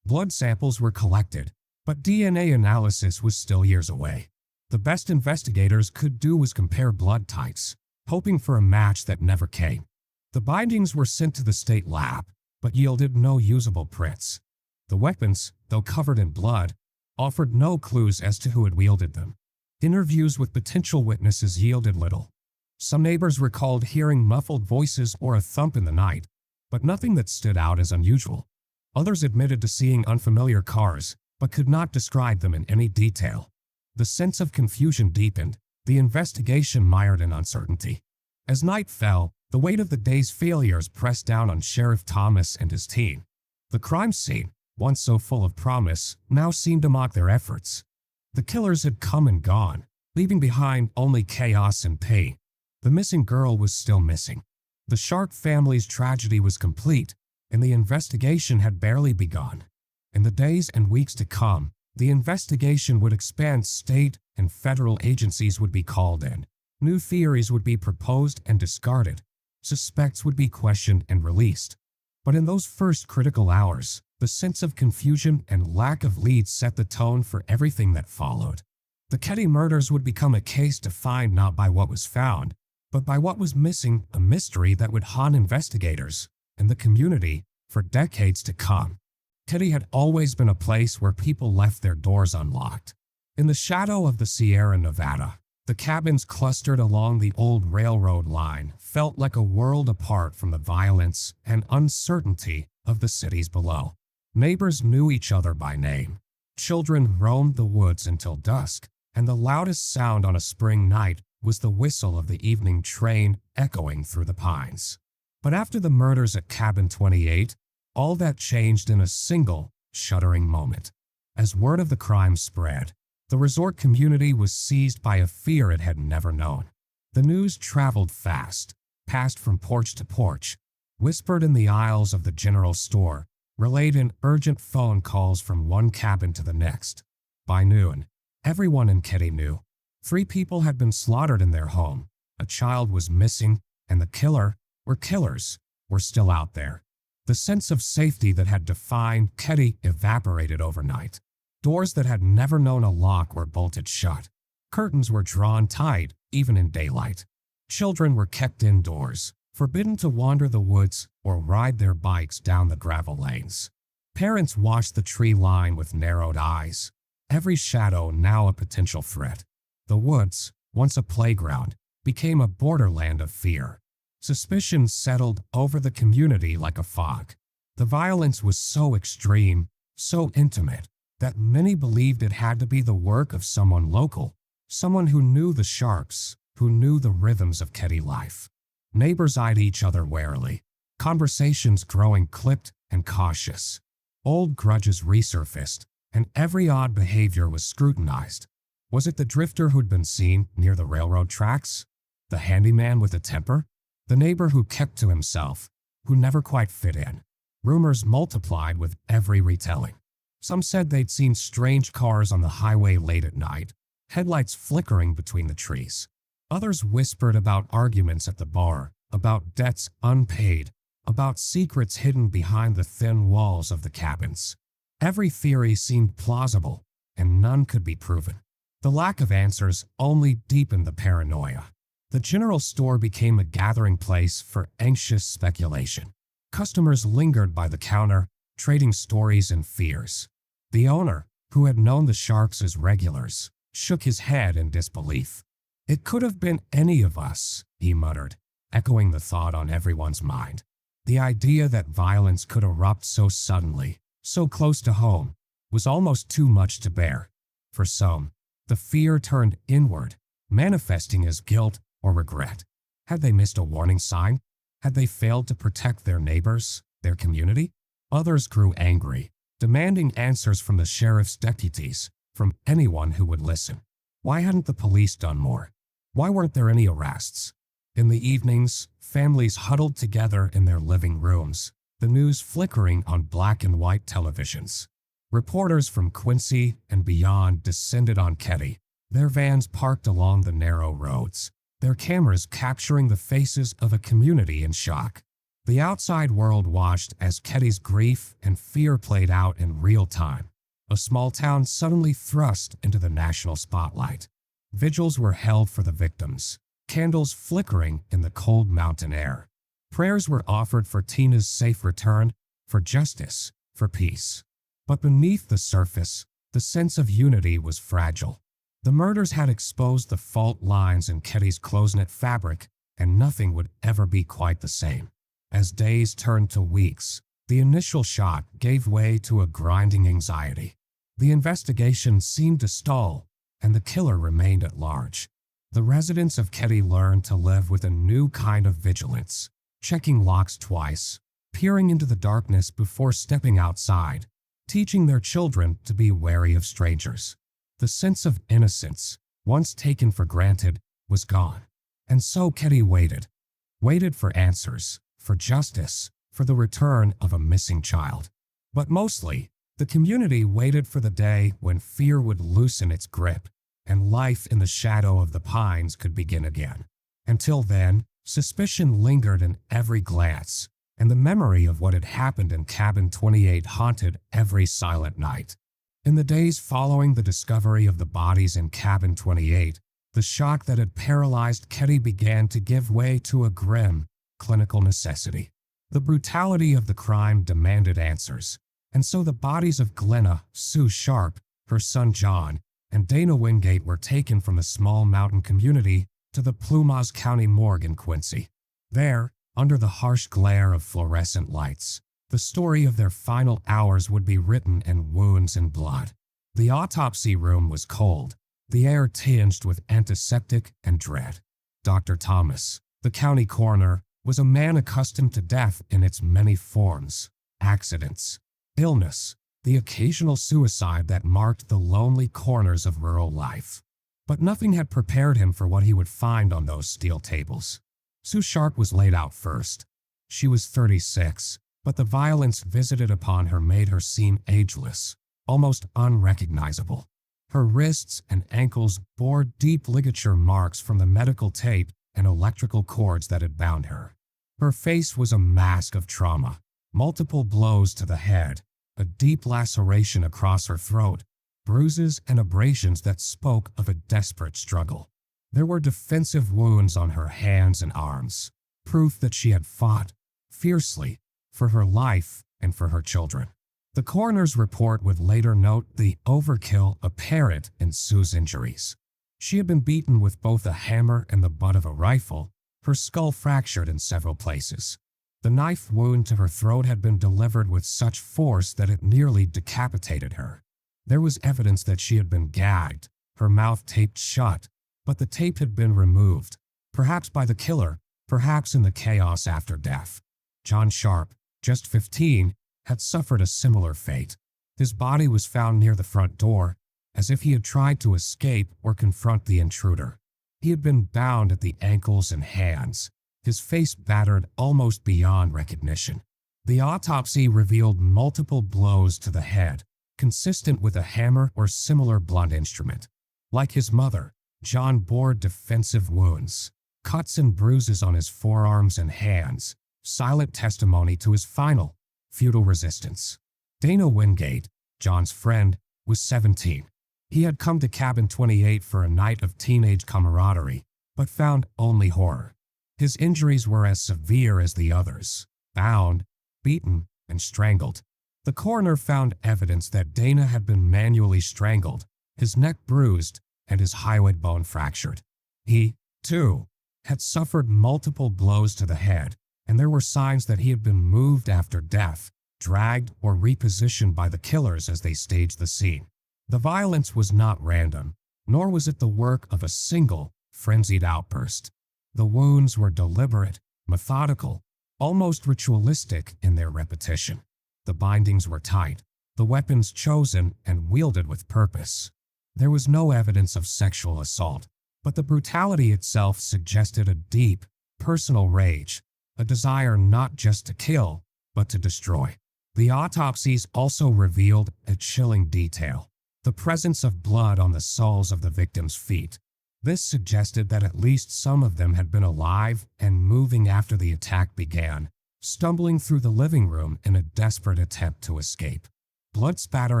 A: Blood samples were collected, but DNA analysis was still years away. The best investigators could do was compare blood types, hoping for a match that never came. The bindings were sent to the state lab, but yielded no usable prints. The weapons, though covered in blood, offered no clues as to who had wielded them. Interviews with potential witnesses yielded little. Some neighbors recalled hearing muffled voices or a thump in the night, but nothing that stood out as unusual. Others admitted to seeing unfamiliar cars, but could not describe them in any detail. The sense of confusion deepened, the investigation mired in uncertainty. As night fell, the weight of the day's failures pressed down on Sheriff Thomas and his team. The crime scene, once so full of promise, now seemed to mock their efforts. The killers had come and gone, leaving behind only chaos and pain. The missing girl was still missing. The Sharp family's tragedy was complete, and the investigation had barely begun. In the days and weeks to come, the investigation would expand. State and federal agencies would be called in. New theories would be proposed and discarded. Suspects would be questioned and released. But in those first critical hours, the sense of confusion and lack of leads set the tone for everything that followed. The Keddie Murders would become a case defined not by what was found, but by what was missing, a mystery that would haunt investigators and the community for decades to come. Keddie had always been a place where people left their doors unlocked. In the shadow of the Sierra Nevada, the cabins clustered along the old railroad line felt like a world apart from the violence and uncertainty of the cities below. Neighbors knew each other by name. Children roamed the woods until dusk, and the loudest sound on a spring night was the whistle of the evening train echoing through the pines. But after the murders at Cabin 28, all that changed in a single, shuddering moment. As word of the crime spread, the resort community was seized by a fear it had never known. The news traveled fast, passed from porch to porch, whispered in the aisles of the general store, relayed in urgent phone calls from one cabin to the next. By noon, everyone in Keddie knew. 3 people had been slaughtered in their home, a child was missing, and the killers were still out there. The sense of safety that had defined Keddie evaporated overnight. Doors that had never known a lock were bolted shut. Curtains were drawn tight, even in daylight. Children were kept indoors, forbidden to wander the woods or ride their bikes down the gravel lanes. Parents watched the tree line with narrowed eyes, every shadow now a potential threat. The woods, once a playground, became a borderland of fear. Suspicion settled over the community like a fog. The violence was so extreme, so intimate, that many believed it had to be the work of someone local, someone who knew the Sharps, who knew the rhythms of Keddie life. Neighbors eyed each other warily, conversations growing clipped and cautious. Old grudges resurfaced, and every odd behavior was scrutinized. Was it the drifter who'd been seen near the railroad tracks? The handyman with a temper? The neighbor who kept to himself, who never quite fit in? Rumors multiplied with every retelling. Some said they'd seen strange cars on the highway late at night, headlights flickering between the trees. Others whispered about arguments at the bar, about debts unpaid, about secrets hidden behind the thin walls of the cabins. Every theory seemed plausible, and none could be proven. The lack of answers only deepened the paranoia. The general store became a gathering place for anxious speculation. Customers lingered by the counter, trading stories and fears. The owner, who had known the Sharks as regulars, shook his head in disbelief. "It could have been any of us," he muttered, echoing the thought on everyone's mind. The idea that violence could erupt so suddenly, so close to home, was almost too much to bear. For some, the fear turned inward, manifesting as guilt or regret. Had they missed a warning sign? Had they failed to protect their neighbors, their community? Others grew angry, demanding answers from the sheriff's deputies, from anyone who would listen. Why hadn't the police done more? Why weren't there any arrests? In the evenings, families huddled together in their living rooms, the news flickering on black and white televisions. Reporters from Quincy and beyond descended on Keddie, their vans parked along the narrow roads, their cameras capturing the faces of a community in shock. The outside world watched as Keddie's grief and fear played out in real time. A small town suddenly thrust into the national spotlight. Vigils were held for the victims, candles flickering in the cold mountain air. Prayers were offered for Tina's safe return, for justice, for peace. But beneath the surface, the sense of unity was fragile. The murders had exposed the fault lines in Keddie's close-knit fabric, and nothing would ever be quite the same. As days turned to weeks, the initial shock gave way to a grinding anxiety. The investigation seemed to stall, and the killer remained at large. The residents of Keddie learned to live with a new kind of vigilance, checking locks twice, peering into the darkness before stepping outside, teaching their children to be wary of strangers. The sense of innocence, once taken for granted, was gone. And so Keddie waited for answers, for justice, for the return of a missing child. But mostly, the community waited for the day when fear would loosen its grip and life in the shadow of the pines could begin again. Until then, suspicion lingered in every glance, and the memory of what had happened in Cabin 28 haunted every silent night. In the days following the discovery of the bodies in Cabin 28, the shock that had paralyzed Keddie began to give way to a grim, clinical necessity. The brutality of the crime demanded answers, and so the bodies of Glenna, Sue Sharp, her son John, and Dana Wingate were taken from the small mountain community to the Plumas County morgue in Quincy. There, under the harsh glare of fluorescent lights, the story of their final hours would be written in wounds and blood. The autopsy room was cold, the air tinged with antiseptic and dread. Dr. Thomas, the county coroner, was a man accustomed to death in its many forms: accidents, illness, the occasional suicide that marked the lonely corners of rural life. But nothing had prepared him for what he would find on those steel tables. Sue Sharp was laid out first. She was 36, but the violence visited upon her made her seem ageless, almost unrecognizable. Her wrists and ankles bore deep ligature marks from the medical tape and electrical cords that had bound her. Her face was a mask of trauma, multiple blows to the head, a deep laceration across her throat, bruises and abrasions that spoke of a desperate struggle. There were defensive wounds on her hands and arms, proof that she had fought, fiercely, for her life and for her children. The coroner's report would later note the overkill apparent in Sue's injuries. She had been beaten with both a hammer and the butt of a rifle, her skull fractured in several places. The knife wound to her throat had been delivered with such force that it nearly decapitated her. There was evidence that she had been gagged, her mouth taped shut, but the tape had been removed, perhaps by the killer, perhaps in the chaos after death. John Sharp, just 15, had suffered a similar fate. His body was found near the front door, as if he had tried to escape or confront the intruder. He had been bound at the ankles and hands, his face battered almost beyond recognition. The autopsy revealed multiple blows to the head, consistent with a hammer or similar blunt instrument. Like his mother, John bore defensive wounds, cuts and bruises on his forearms and hands, silent testimony to his final, futile resistance. Dana Wingate, John's friend, was 17. He had come to Cabin 28 for a night of teenage camaraderie, but found only horror. His injuries were as severe as the others, bound, beaten, and strangled. The coroner found evidence that Dana had been manually strangled, his neck bruised, and his hyoid bone fractured. He, too, had suffered multiple blows to the head, and there were signs that he had been moved after death, dragged or repositioned by the killers as they staged the scene. The violence was not random, nor was it the work of a single, frenzied outburst. The wounds were deliberate, methodical, almost ritualistic in their repetition. The bindings were tight, the weapons chosen and wielded with purpose. There was no evidence of sexual assault, but the brutality itself suggested a deep, personal rage, a desire not just to kill, but to destroy. The autopsies also revealed a chilling detail: the presence of blood on the soles of the victims' feet. This suggested that at least some of them had been alive and moving after the attack began, stumbling through the living room in a desperate attempt to escape. Blood spatter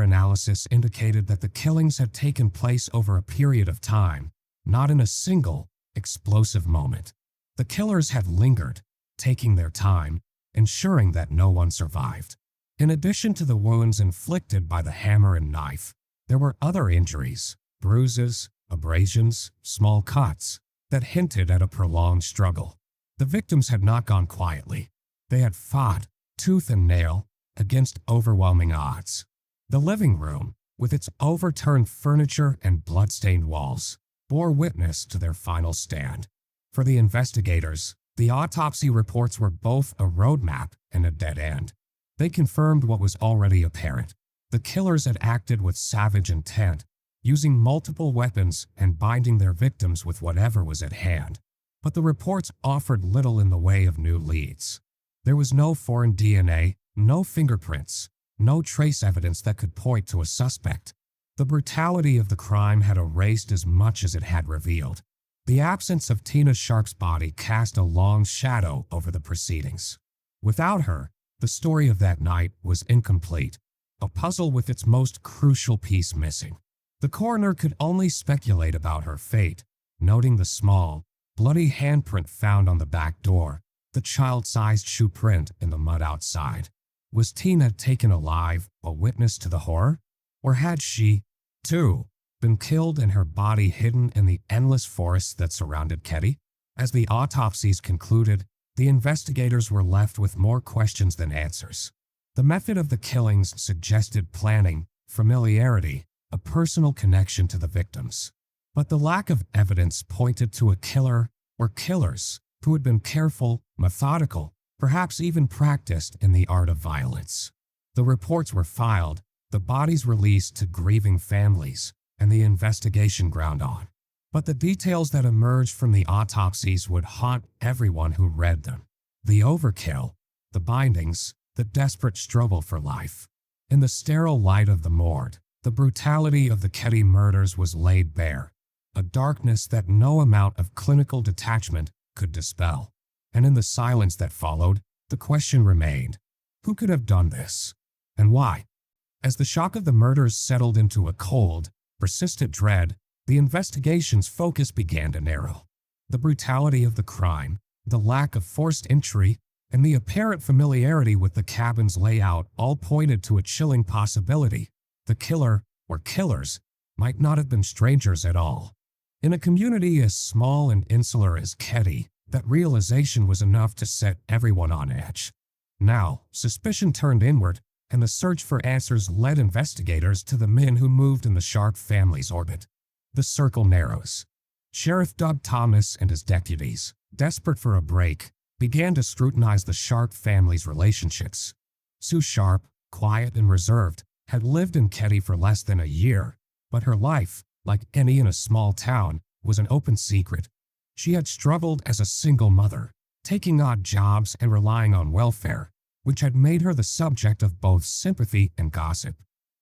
A: analysis indicated that the killings had taken place over a period of time, not in a single, explosive moment. The killers had lingered, taking their time, ensuring that no one survived. In addition to the wounds inflicted by the hammer and knife, there were other injuries, bruises, abrasions, small cuts, that hinted at a prolonged struggle. The victims had not gone quietly. They had fought, tooth and nail, against overwhelming odds. The living room, with its overturned furniture and blood-stained walls, bore witness to their final stand. For the investigators, the autopsy reports were both a roadmap and a dead end. They confirmed what was already apparent. The killers had acted with savage intent, using multiple weapons and binding their victims with whatever was at hand. But the reports offered little in the way of new leads. There was no foreign DNA, no fingerprints, no trace evidence that could point to a suspect. The brutality of the crime had erased as much as it had revealed. The absence of Tina Sharp's body cast a long shadow over the proceedings. Without her, the story of that night was incomplete, a puzzle with its most crucial piece missing. The coroner could only speculate about her fate, noting the small, bloody handprint found on the back door, the child-sized shoe print in the mud outside. Was Tina taken alive, a witness to the horror? Or had she, too, been killed and her body hidden in the endless forests that surrounded Keddie? As the autopsies concluded, the investigators were left with more questions than answers. The method of the killings suggested planning, familiarity, a personal connection to the victims. But the lack of evidence pointed to a killer or killers who had been careful, methodical, perhaps even practiced in the art of violence. The reports were filed, the bodies released to grieving families, and the investigation ground on. But the details that emerged from the autopsies would haunt everyone who read them. The overkill, the bindings, the desperate struggle for life. In the sterile light of the morgue, the brutality of the Keddie murders was laid bare, a darkness that no amount of clinical detachment could dispel. And in the silence that followed, the question remained: who could have done this? And why? As the shock of the murders settled into a cold, persistent dread, the investigation's focus began to narrow. The brutality of the crime, the lack of forced entry, and the apparent familiarity with the cabin's layout all pointed to a chilling possibility. The killer, or killers, might not have been strangers at all. In a community as small and insular as Keddie, that realization was enough to set everyone on edge. Now, suspicion turned inward, and the search for answers led investigators to the men who moved in the Sharp family's orbit. The circle narrows. Sheriff Doug Thomas and his deputies, desperate for a break, began to scrutinize the Sharp family's relationships. Sue Sharp, quiet and reserved, had lived in Keddie for less than a year, but her life, like any in a small town, was an open secret. She had struggled as a single mother, taking odd jobs and relying on welfare, which had made her the subject of both sympathy and gossip.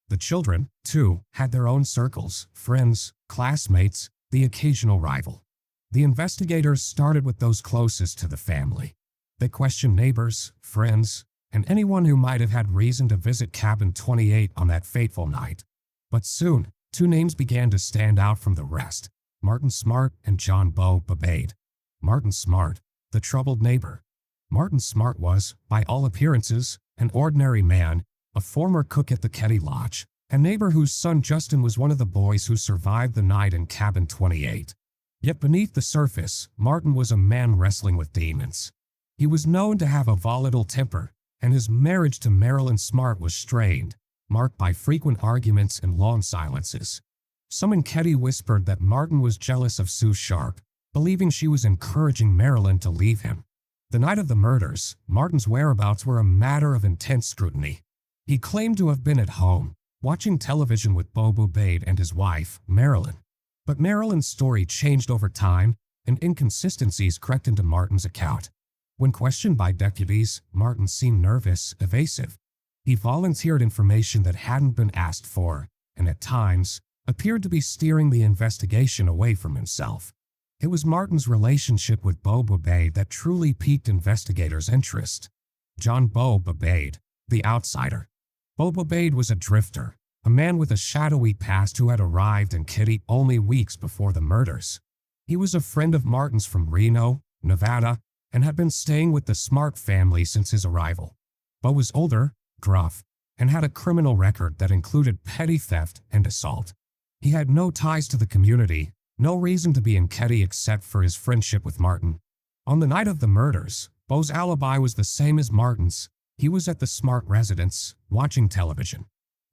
A: The children, too, had their own circles, friends, classmates, the occasional rival. The investigators started with those closest to the family. They questioned neighbors, friends, and anyone who might have had reason to visit Cabin 28 on that fateful night. But soon, two names began to stand out from the rest: Martin Smart and John Beau Babade. Martin Smart, the troubled neighbor. Martin Smart was, by all appearances, an ordinary man, a former cook at the Keddie Lodge, a neighbor whose son Justin was one of the boys who survived the night in Cabin 28. Yet beneath the surface, Martin was a man wrestling with demons. He was known to have a volatile temper, and his marriage to Marilyn Smart was strained, marked by frequent arguments and long silences. Some in Keddie whispered that Martin was jealous of Sue Sharp, believing she was encouraging Marilyn to leave him. The night of the murders, Martin's whereabouts were a matter of intense scrutiny. He claimed to have been at home, watching television with Beau Babade and his wife, Marilyn. But Marilyn's story changed over time, and inconsistencies crept into Martin's account. When questioned by deputies, Martin seemed nervous, evasive. He volunteered information that hadn't been asked for, and at times, appeared to be steering the investigation away from himself. It was Martin's relationship with Beau Babade that truly piqued investigators' interest. John Beau Babade, the outsider. Beau Babade was a drifter, a man with a shadowy past who had arrived in Keddie only weeks before the murders. He was a friend of Martin's from Reno, Nevada, and had been staying with the Smart family since his arrival. Beau was older, gruff, and had a criminal record that included petty theft and assault. He had no ties to the community, no reason to be in Keddie except for his friendship with Martin. On the night of the murders, Beau's alibi was the same as Martin's. He was at the Smart residence, watching television.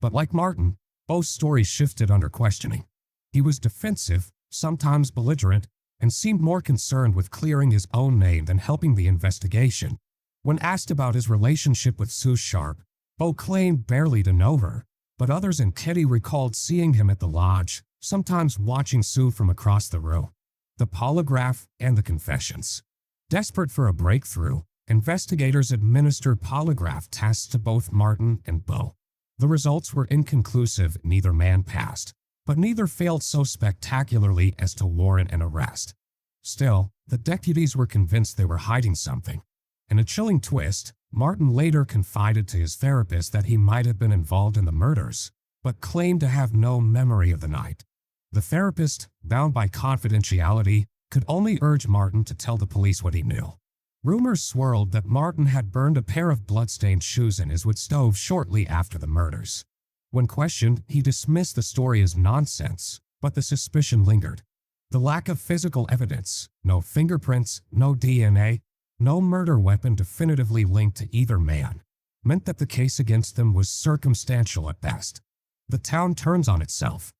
A: But like Martin, Beau's story shifted under questioning. He was defensive, sometimes belligerent, and seemed more concerned with clearing his own name than helping the investigation. When asked about his relationship with Sue Sharp, Beau claimed barely to know her, but others in Keddie recalled seeing him at the lodge, sometimes watching Sue from across the room. The polygraph and the confessions. Desperate for a breakthrough, investigators administered polygraph tests to both Martin and Beau. The results were inconclusive, neither man passed, but neither failed so spectacularly as to warrant an arrest. Still, the deputies were convinced they were hiding something. In a chilling twist, Martin later confided to his therapist that he might have been involved in the murders, but claimed to have no memory of the night. The therapist, bound by confidentiality, could only urge Martin to tell the police what he knew. Rumors swirled that Martin had burned a pair of bloodstained shoes in his wood stove shortly after the murders. When questioned, he dismissed the story as nonsense, but the suspicion lingered. The lack of physical evidence, no fingerprints, no DNA, no murder weapon definitively linked to either man, meant that the case against them was circumstantial at best. The town turns on itself.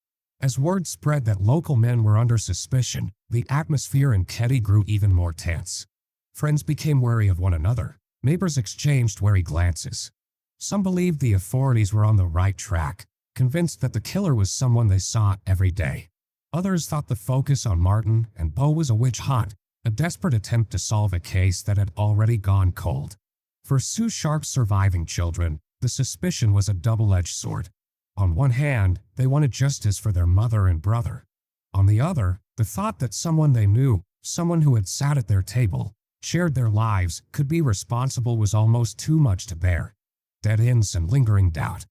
A: As word spread that local men were under suspicion, the atmosphere in Keddie grew even more tense. Friends became wary of one another. Neighbors exchanged wary glances. Some believed the authorities were on the right track, convinced that the killer was someone they saw every day. Others thought the focus on Martin and Beau was a witch hunt, a desperate attempt to solve a case that had already gone cold. For Sue Sharp's surviving children, the suspicion was a double-edged sword. On one hand, they wanted justice for their mother and brother. On the other, the thought that someone they knew, someone who had sat at their table, shared their lives, could be responsible was almost too much to bear. Dead ends and lingering doubt.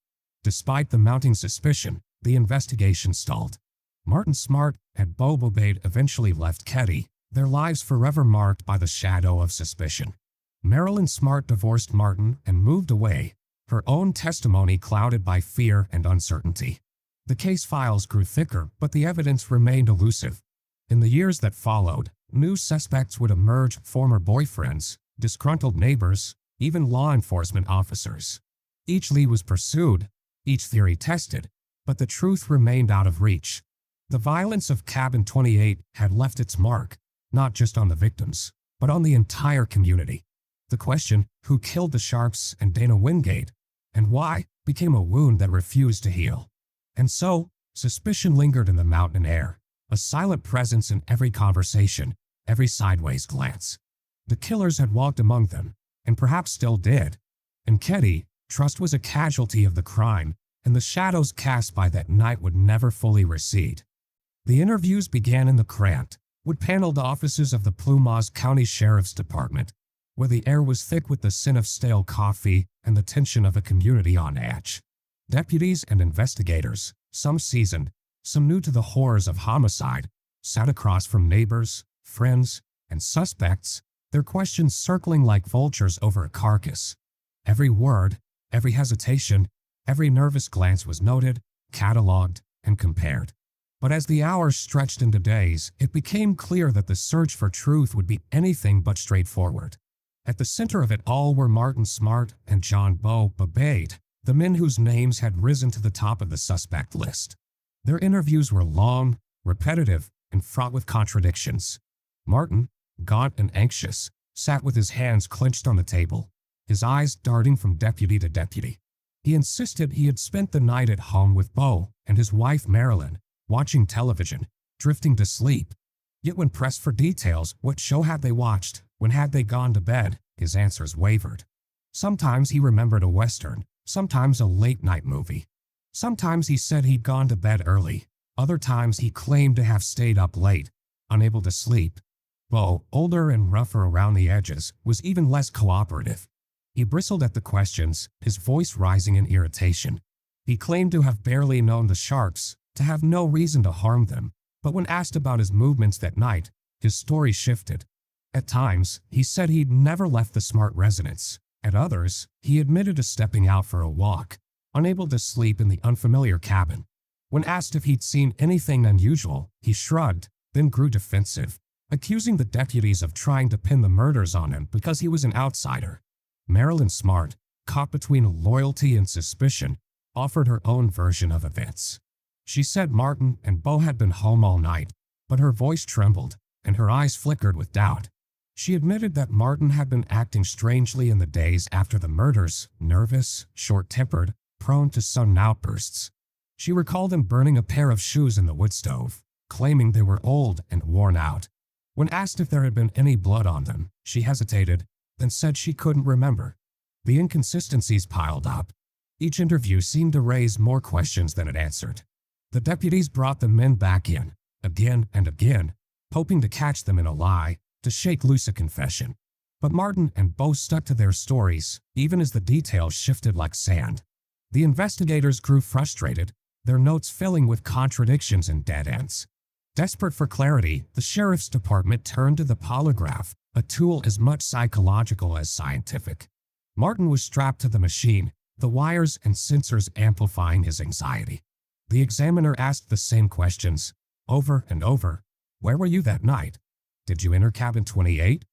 A: Despite the mounting suspicion, the investigation stalled. Martin Smart and Beau Babade eventually left Keddie, their lives forever marked by the shadow of suspicion. Marilyn Smart divorced Martin and moved away, her own testimony clouded by fear and uncertainty. The case files grew thicker, but the evidence remained elusive. In the years that followed, new suspects would emerge: former boyfriends, disgruntled neighbors, even law enforcement officers. Each lead was pursued, each theory tested, but the truth remained out of reach. The violence of Cabin 28 had left its mark, not just on the victims, but on the entire community. The question, who killed the Sharps and Dana Wingate, and why, became a wound that refused to heal. And so, suspicion lingered in the mountain air, a silent presence in every conversation, every sideways glance. The killers had walked among them, and perhaps still did. In Keddie, trust was a casualty of the crime, and the shadows cast by that night would never fully recede. The interviews began in the cramped, wood-paneled offices of the Plumas County Sheriff's Department, where the air was thick with the scent of stale coffee and the tension of a community on edge. Deputies and investigators, some seasoned, some new to the horrors of homicide, sat across from neighbors, friends, and suspects, their questions circling like vultures over a carcass. Every word, every hesitation, every nervous glance was noted, catalogued, and compared. But as the hours stretched into days, it became clear that the search for truth would be anything but straightforward. At the center of it all were Martin Smart and John Beau Babade, the men whose names had risen to the top of the suspect list. Their interviews were long, repetitive, and fraught with contradictions. Martin, gaunt and anxious, sat with his hands clenched on the table, his eyes darting from deputy to deputy. He insisted he had spent the night at home with Beau and his wife Marilyn, watching television, drifting to sleep. Yet when pressed for details, what show had they watched, when had they gone to bed, his answers wavered. Sometimes he remembered a Western, sometimes a late-night movie. Sometimes he said he'd gone to bed early. Other times he claimed to have stayed up late, unable to sleep. Beau, older and rougher around the edges, was even less cooperative. He bristled at the questions, his voice rising in irritation. He claimed to have barely known the Sharps, to have no reason to harm them, but when asked about his movements that night, his story shifted. At times, he said he'd never left the Smart residence. At others, he admitted to stepping out for a walk, unable to sleep in the unfamiliar cabin. When asked if he'd seen anything unusual, he shrugged, then grew defensive, accusing the deputies of trying to pin the murders on him because he was an outsider. Marilyn Smart, caught between loyalty and suspicion, offered her own version of events. She said Martin and Beau had been home all night, but her voice trembled and her eyes flickered with doubt. She admitted that Martin had been acting strangely in the days after the murders, nervous, short-tempered, prone to sudden outbursts. She recalled him burning a pair of shoes in the wood stove, claiming they were old and worn out. When asked if there had been any blood on them, she hesitated, then said she couldn't remember. The inconsistencies piled up. Each interview seemed to raise more questions than it answered. The deputies brought the men back in, again and again, hoping to catch them in a lie, to shake loose a confession. But Martin and Beau stuck to their stories, even as the details shifted like sand. The investigators grew frustrated, their notes filling with contradictions and dead ends. Desperate for clarity, the sheriff's department turned to the polygraph, a tool as much psychological as scientific. Martin was strapped to the machine, the wires and sensors amplifying his anxiety. The examiner asked the same questions, over and over. Where were you that night? Did you enter cabin 28?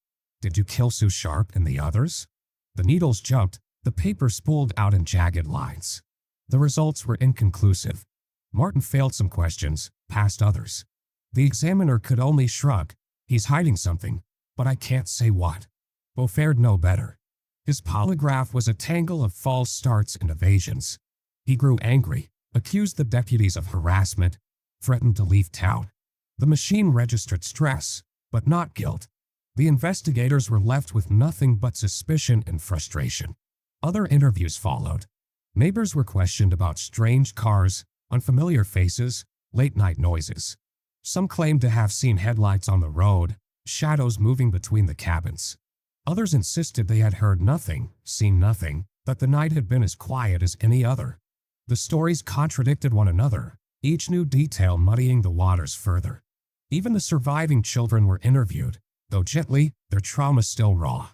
A: Did you kill Sue Sharp and the others? The needles jumped, the paper spooled out in jagged lines. The results were inconclusive. Martin failed some questions, passed others. The examiner could only shrug. He's hiding something, but I can't say what. Beau fared no better. His polygraph was a tangle of false starts and evasions. He grew angry, accused the deputies of harassment, threatened to leave town. The machine registered stress, but not guilt. The investigators were left with nothing but suspicion and frustration. Other interviews followed. Neighbors were questioned about strange cars, unfamiliar faces, late-night noises. Some claimed to have seen headlights on the road, shadows moving between the cabins. Others insisted they had heard nothing, seen nothing, that the night had been as quiet as any other. The stories contradicted one another, each new detail muddying the waters further. Even the surviving children were interviewed, though gently, their trauma still raw.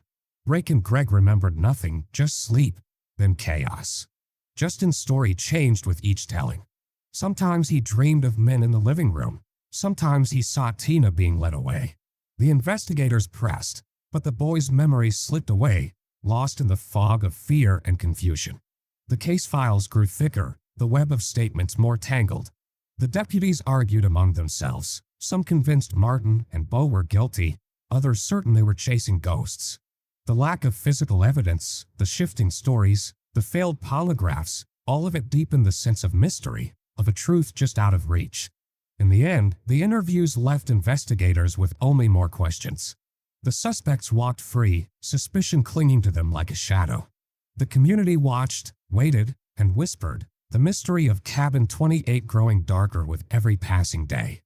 A: Rake and Greg remembered nothing, just sleep, then chaos. Justin's story changed with each telling. Sometimes he dreamed of men in the living room. Sometimes he saw Tina being led away. The investigators pressed, but the boy's memories slipped away, lost in the fog of fear and confusion. The case files grew thicker, the web of statements more tangled. The deputies argued among themselves, some convinced Martin and Beau were guilty, others certain they were chasing ghosts. The lack of physical evidence, the shifting stories, the failed polygraphs, all of it deepened the sense of mystery, of a truth just out of reach. In the end, the interviews left investigators with only more questions. The suspects walked free, suspicion clinging to them like a shadow. The community watched, waited, and whispered, the mystery of cabin 28 growing darker with every passing day.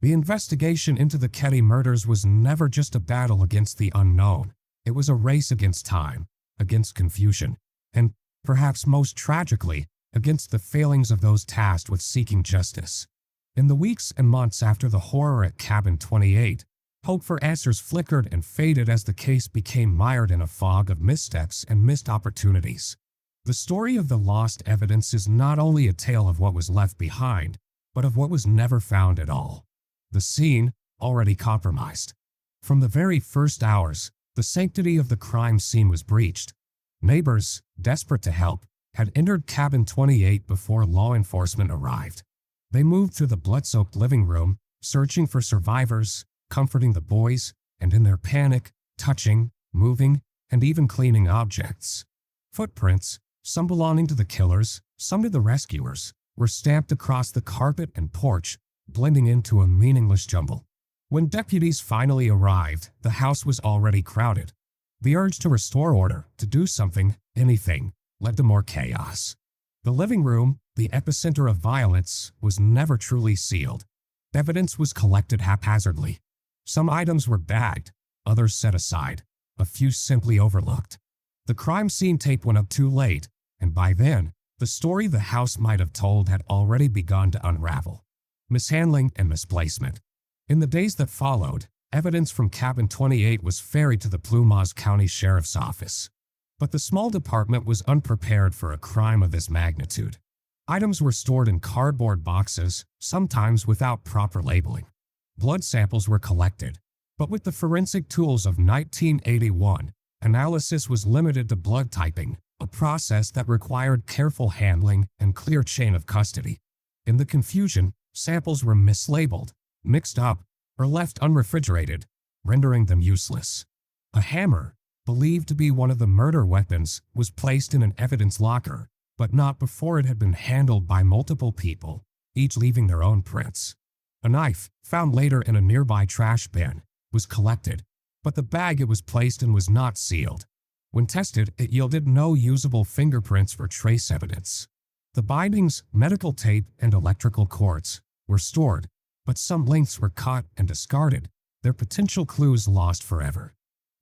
A: The investigation into the Keddie murders was never just a battle against the unknown. It was a race against time, against confusion, and, perhaps most tragically, against the failings of those tasked with seeking justice. In the weeks and months after the horror at Cabin 28, hope for answers flickered and faded as the case became mired in a fog of missteps and missed opportunities. The story of the lost evidence is not only a tale of what was left behind, but of what was never found at all. The scene, already compromised. From the very first hours, the sanctity of the crime scene was breached. Neighbors, desperate to help, had entered Cabin 28 before law enforcement arrived. They moved through the blood-soaked living room, searching for survivors, comforting the boys, and in their panic, touching, moving, and even cleaning objects. Footprints, some belonging to the killers, some to the rescuers, were stamped across the carpet and porch, blending into a meaningless jumble. When deputies finally arrived, the house was already crowded. The urge to restore order, to do something, anything, led to more chaos. The living room, the epicenter of violence, was never truly sealed. Evidence was collected haphazardly. Some items were bagged, others set aside, a few simply overlooked. The crime scene tape went up too late, and by then, the story the house might have told had already begun to unravel. Mishandling and misplacement. In the days that followed, evidence from Cabin 28 was ferried to the Plumas County Sheriff's Office. But the small department was unprepared for a crime of this magnitude. Items were stored in cardboard boxes, sometimes without proper labeling. Blood samples were collected, but with the forensic tools of 1981, analysis was limited to blood typing, a process that required careful handling and clear chain of custody. In the confusion, samples were mislabeled, mixed up, or left unrefrigerated, rendering them useless. A hammer, believed to be one of the murder weapons, was placed in an evidence locker, but not before it had been handled by multiple people, each leaving their own prints. A knife, found later in a nearby trash bin, was collected, but the bag it was placed in was not sealed. When tested, it yielded no usable fingerprints for trace evidence. The bindings, medical tape, and electrical cords were stored, but some links were cut and discarded, their potential clues lost forever.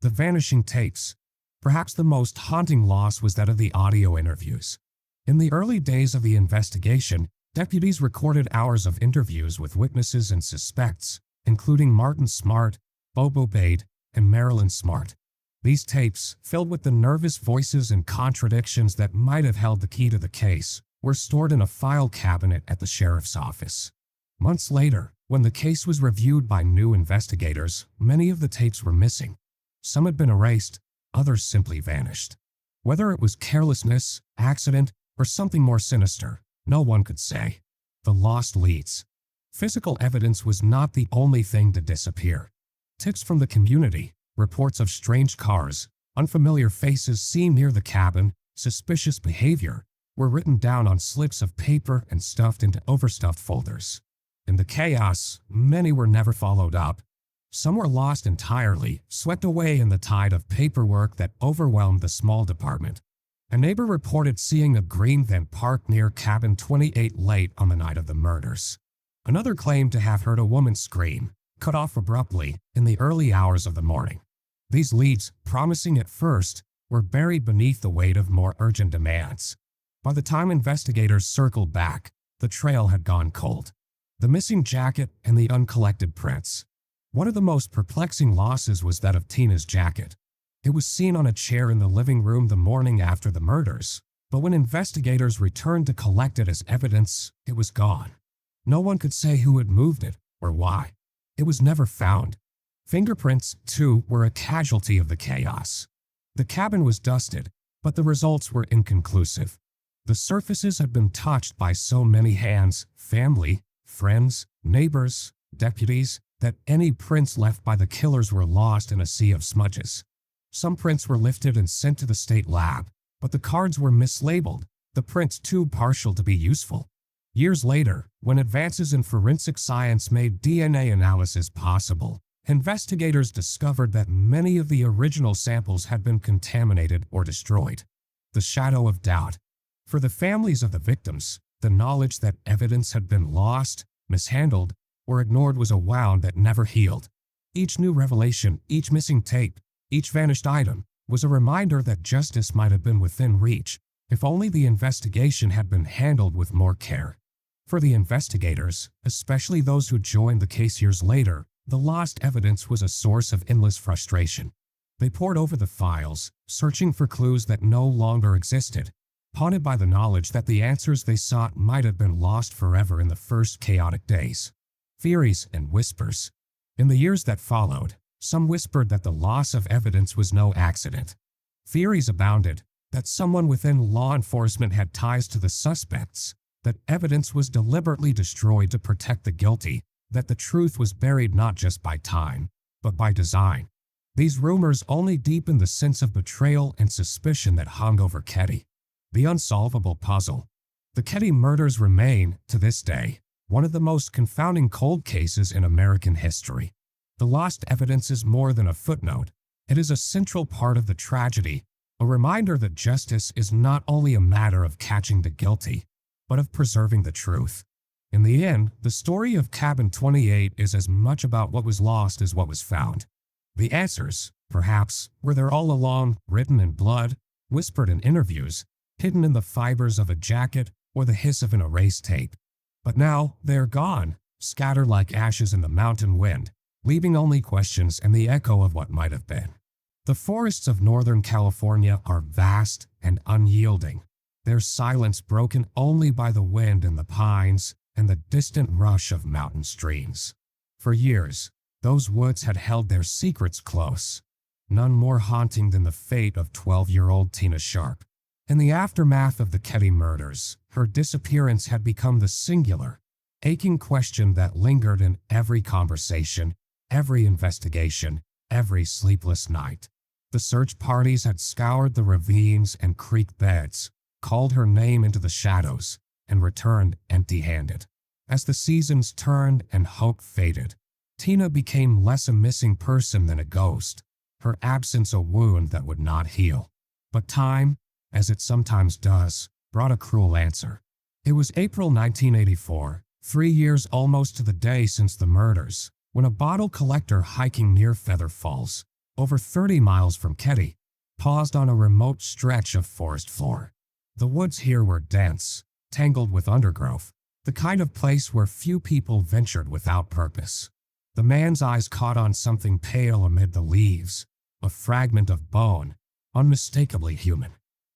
A: The vanishing tapes. Perhaps the most haunting loss was that of the audio interviews. In the early days of the investigation, deputies recorded hours of interviews with witnesses and suspects, including Martin Smart, Bobo Bade, and Marilyn Smart. These tapes, filled with the nervous voices and contradictions that might have held the key to the case, were stored in a file cabinet at the sheriff's office. Months later, when the case was reviewed by new investigators, many of the tapes were missing. Some had been erased, others simply vanished. Whether it was carelessness, accident, or something more sinister, no one could say. The lost leads. Physical evidence was not the only thing to disappear. Tips from the community, reports of strange cars, unfamiliar faces seen near the cabin, suspicious behavior, were written down on slips of paper and stuffed into overstuffed folders. In the chaos, many were never followed up. Some were lost entirely, swept away in the tide of paperwork that overwhelmed the small department. A neighbor reported seeing a green van parked near Cabin 28 late on the night of the murders. Another claimed to have heard a woman scream, cut off abruptly, in the early hours of the morning. These leads, promising at first, were buried beneath the weight of more urgent demands. By the time investigators circled back, the trail had gone cold. The missing jacket and the uncollected prints. One of the most perplexing losses was that of Tina's jacket. It was seen on a chair in the living room the morning after the murders, but when investigators returned to collect it as evidence, it was gone. No one could say who had moved it or why. It was never found. Fingerprints, too, were a casualty of the chaos. The cabin was dusted, but the results were inconclusive. The surfaces had been touched by so many hands, family, friends, neighbors, deputies, that any prints left by the killers were lost in a sea of smudges. Some prints were lifted and sent to the state lab, but the cards were mislabeled, the prints too partial to be useful. Years later, when advances in forensic science made DNA analysis possible, investigators discovered that many of the original samples had been contaminated or destroyed. The shadow of doubt. For the families of the victims, the knowledge that evidence had been lost, mishandled, or ignored was a wound that never healed. Each new revelation, each missing tape, each vanished item was a reminder that justice might have been within reach if only the investigation had been handled with more care. For the investigators, especially those who joined the case years later, the lost evidence was a source of endless frustration. They pored over the files, searching for clues that no longer existed, haunted by the knowledge that the answers they sought might have been lost forever in the first chaotic days. Theories and whispers. In the years that followed, some whispered that the loss of evidence was no accident. Theories abounded that someone within law enforcement had ties to the suspects, that evidence was deliberately destroyed to protect the guilty, that the truth was buried not just by time, but by design. These rumors only deepened the sense of betrayal and suspicion that hung over Keddie. The unsolvable puzzle. The Keddie murders remain, to this day, one of the most confounding cold cases in American history. The lost evidence is more than a footnote. It is a central part of the tragedy, a reminder that justice is not only a matter of catching the guilty, but of preserving the truth. In the end, the story of Cabin 28 is as much about what was lost as what was found. The answers, perhaps, were there all along, written in blood, whispered in interviews, hidden in the fibers of a jacket or the hiss of an erased tape. But now they are gone, scattered like ashes in the mountain wind, leaving only questions and the echo of what might have been. The forests of Northern California are vast and unyielding, their silence broken only by the wind in the pines and the distant rush of mountain streams. For years, those woods had held their secrets close, none more haunting than the fate of 12-year-old Tina Sharp. In the aftermath of the Keddie murders, her disappearance had become the singular, aching question that lingered in every conversation, every investigation, every sleepless night. The search parties had scoured the ravines and creek beds, called her name into the shadows, and returned empty-handed. As the seasons turned and hope faded, Tina became less a missing person than a ghost, her absence a wound that would not heal. But time, as it sometimes does, brought a cruel answer. It was April 1984, 3 years almost to the day since the murders, when a bottle collector hiking near Feather Falls, over 30 miles from Keddie, paused on a remote stretch of forest floor. The woods here were dense, tangled with undergrowth, the kind of place where few people ventured without purpose. The man's eyes caught on something pale amid the leaves, a fragment of bone, unmistakably human.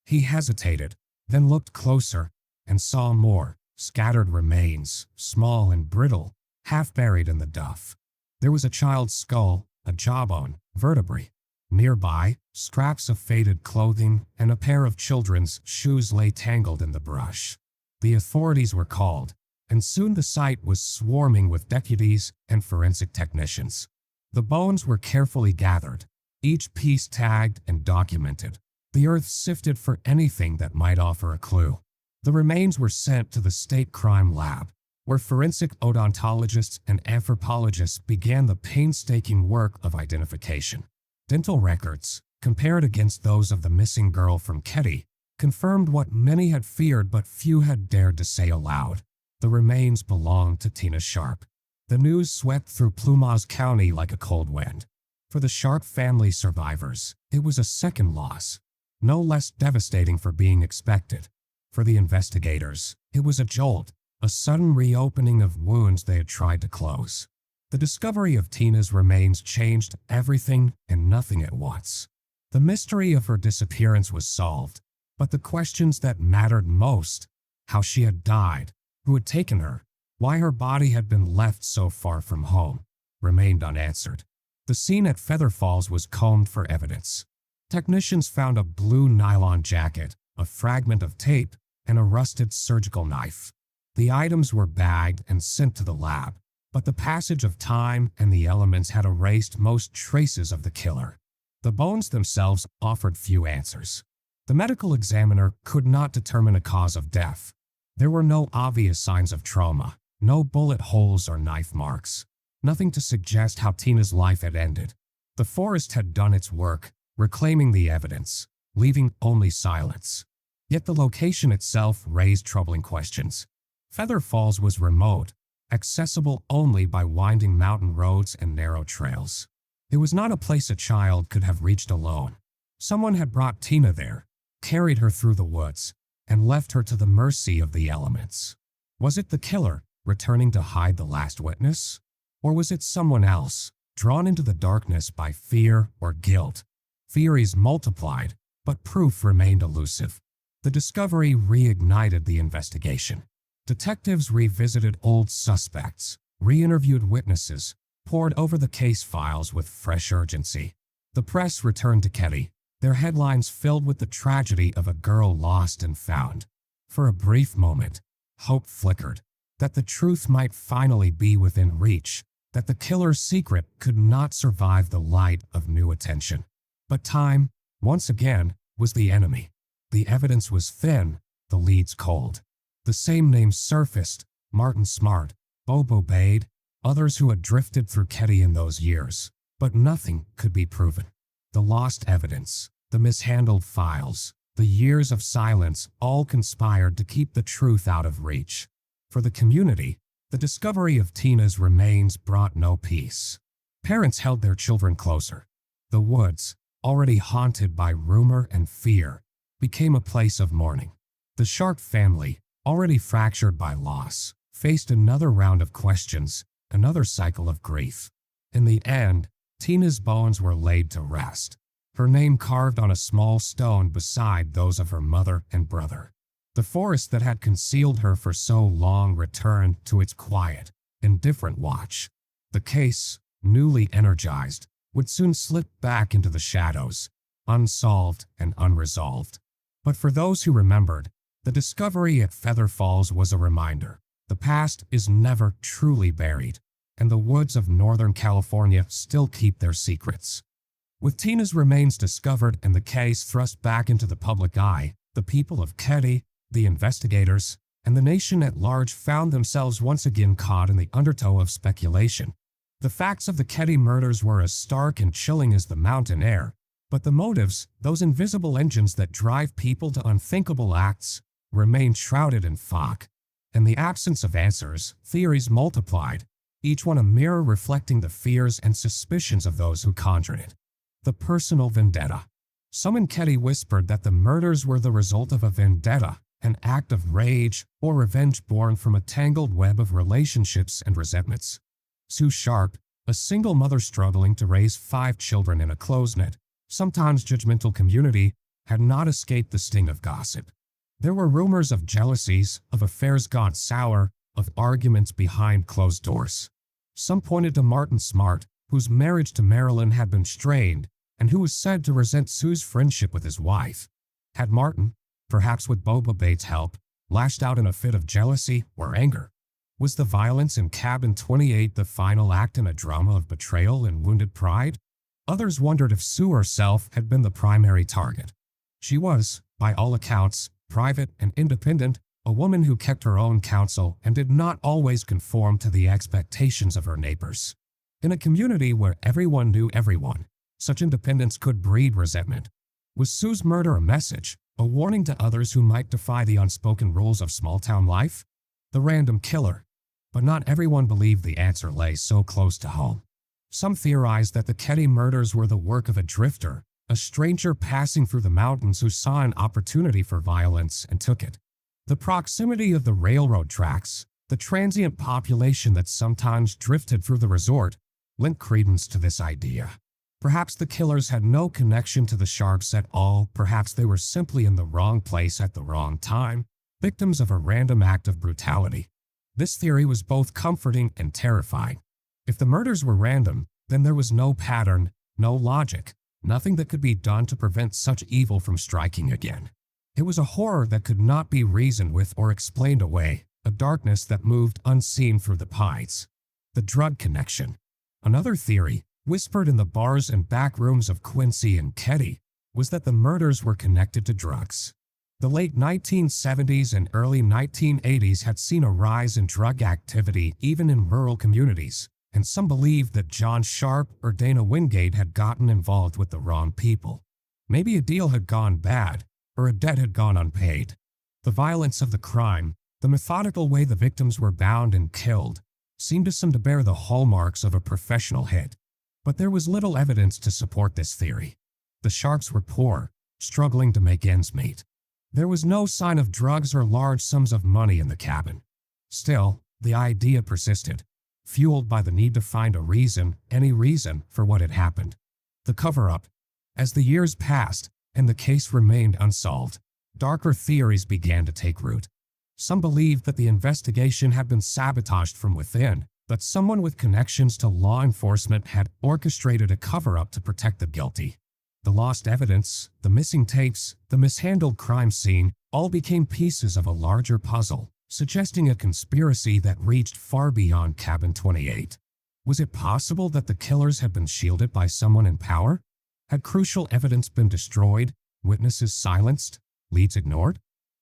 A: He hesitated, then looked closer, and saw more, scattered remains, small and brittle, half buried in the duff. There was a child's skull, a jawbone, vertebrae. Nearby, scraps of faded clothing and a pair of children's shoes lay tangled in the brush. The authorities were called, and soon the site was swarming with deputies and forensic technicians. The bones were carefully gathered, each piece tagged and documented. The earth sifted for anything that might offer a clue. The remains were sent to the state crime lab, where forensic odontologists and anthropologists began the painstaking work of identification. Dental records, compared against those of the missing girl from Keddie, confirmed what many had feared but few had dared to say aloud. The remains belonged to Tina Sharp. The news swept through Plumas County like a cold wind. For the Sharp family survivors, it was a second loss, no less devastating for being expected. For the investigators, it was a jolt, a sudden reopening of wounds they had tried to close. The discovery of Tina's remains changed everything and nothing at once. The mystery of her disappearance was solved, but the questions that mattered most, how she had died, who had taken her, why her body had been left so far from home, remained unanswered. The scene at Feather Falls was combed for evidence. Technicians found a blue nylon jacket, a fragment of tape, and a rusted surgical knife. The items were bagged and sent to the lab, but the passage of time and the elements had erased most traces of the killer. The bones themselves offered few answers. The medical examiner could not determine a cause of death. There were no obvious signs of trauma, no bullet holes or knife marks, nothing to suggest how Tina's life had ended. The forest had done its work, reclaiming the evidence, leaving only silence. Yet the location itself raised troubling questions. Feather Falls was remote, accessible only by winding mountain roads and narrow trails. It was not a place a child could have reached alone. Someone had brought Tina there, carried her through the woods, and left her to the mercy of the elements. Was it the killer, returning to hide the last witness? Or was it someone else, drawn into the darkness by fear or guilt? Theories multiplied, but proof remained elusive. The discovery reignited the investigation. Detectives revisited old suspects, re-interviewed witnesses, pored over the case files with fresh urgency. The press returned to Keddie, their headlines filled with the tragedy of a girl lost and found. For a brief moment, hope flickered, that the truth might finally be within reach, that the killer's secret could not survive the light of new attention. But time, once again, was the enemy. The evidence was thin, the leads cold. The same names surfaced: Martin Smart, Bobo Bade, others who had drifted through Keddie in those years. But nothing could be proven. The lost evidence, the mishandled files, the years of silence all conspired to keep the truth out of reach. For the community, the discovery of Tina's remains brought no peace. Parents held their children closer. The woods, already haunted by rumor and fear, became a place of mourning. The Sharp family, already fractured by loss, faced another round of questions, another cycle of grief. In the end, Tina's bones were laid to rest, her name carved on a small stone beside those of her mother and brother. The forest that had concealed her for so long returned to its quiet, indifferent watch. The case, newly energized, would soon slip back into the shadows, unsolved and unresolved. But for those who remembered, the discovery at Feather Falls was a reminder. The past is never truly buried, and the woods of Northern California still keep their secrets. With Tina's remains discovered and the case thrust back into the public eye, the people of Keddie, the investigators, and the nation at large found themselves once again caught in the undertow of speculation. The facts of the Keddie murders were as stark and chilling as the mountain air, but the motives, those invisible engines that drive people to unthinkable acts, remained shrouded in fog. In the absence of answers, theories multiplied, each one a mirror reflecting the fears and suspicions of those who conjured it. The personal vendetta. Some in Keddie whispered that the murders were the result of a vendetta, an act of rage or revenge born from a tangled web of relationships and resentments. Sue Sharp, a single mother struggling to raise 5 children in a close-knit, sometimes judgmental community, had not escaped the sting of gossip. There were rumors of jealousies, of affairs gone sour, of arguments behind closed doors. Some pointed to Martin Smart, whose marriage to Marilyn had been strained, and who was said to resent Sue's friendship with his wife. Had Martin, perhaps with Boba Bates' help, lashed out in a fit of jealousy or anger? Was the violence in Cabin 28 the final act in a drama of betrayal and wounded pride? Others wondered if Sue herself had been the primary target. She was, by all accounts, private and independent, a woman who kept her own counsel and did not always conform to the expectations of her neighbors. In a community where everyone knew everyone, such independence could breed resentment. Was Sue's murder a message, a warning to others who might defy the unspoken rules of small-town life? The random killer. But not everyone believed the answer lay so close to home. Some theorized that the Keddie murders were the work of a drifter, a stranger passing through the mountains who saw an opportunity for violence and took it. The proximity of the railroad tracks, the transient population that sometimes drifted through the resort, lent credence to this idea. Perhaps the killers had no connection to the Sharps at all, perhaps they were simply in the wrong place at the wrong time, victims of a random act of brutality. This theory was both comforting and terrifying. If the murders were random, then there was no pattern, no logic, nothing that could be done to prevent such evil from striking again. It was a horror that could not be reasoned with or explained away, a darkness that moved unseen through the pines. The drug connection. Another theory, whispered in the bars and back rooms of Quincy and Keddie, was that the murders were connected to drugs. The late 1970s and early 1980s had seen a rise in drug activity even in rural communities, and some believed that John Sharp or Dana Wingate had gotten involved with the wrong people. Maybe a deal had gone bad, or a debt had gone unpaid. The violence of the crime, the methodical way the victims were bound and killed, seemed to some to bear the hallmarks of a professional hit. But there was little evidence to support this theory. The Sharps were poor, struggling to make ends meet. There was no sign of drugs or large sums of money in the cabin. Still, the idea persisted, fueled by the need to find a reason, any reason, for what had happened. The cover-up. As the years passed and the case remained unsolved, darker theories began to take root. Some believed that the investigation had been sabotaged from within, that someone with connections to law enforcement had orchestrated a cover-up to protect the guilty. The lost evidence, the missing tapes, the mishandled crime scene all became pieces of a larger puzzle, suggesting a conspiracy that reached far beyond Cabin 28. Was it possible that the killers had been shielded by someone in power? Had crucial evidence been destroyed, witnesses silenced, leads ignored?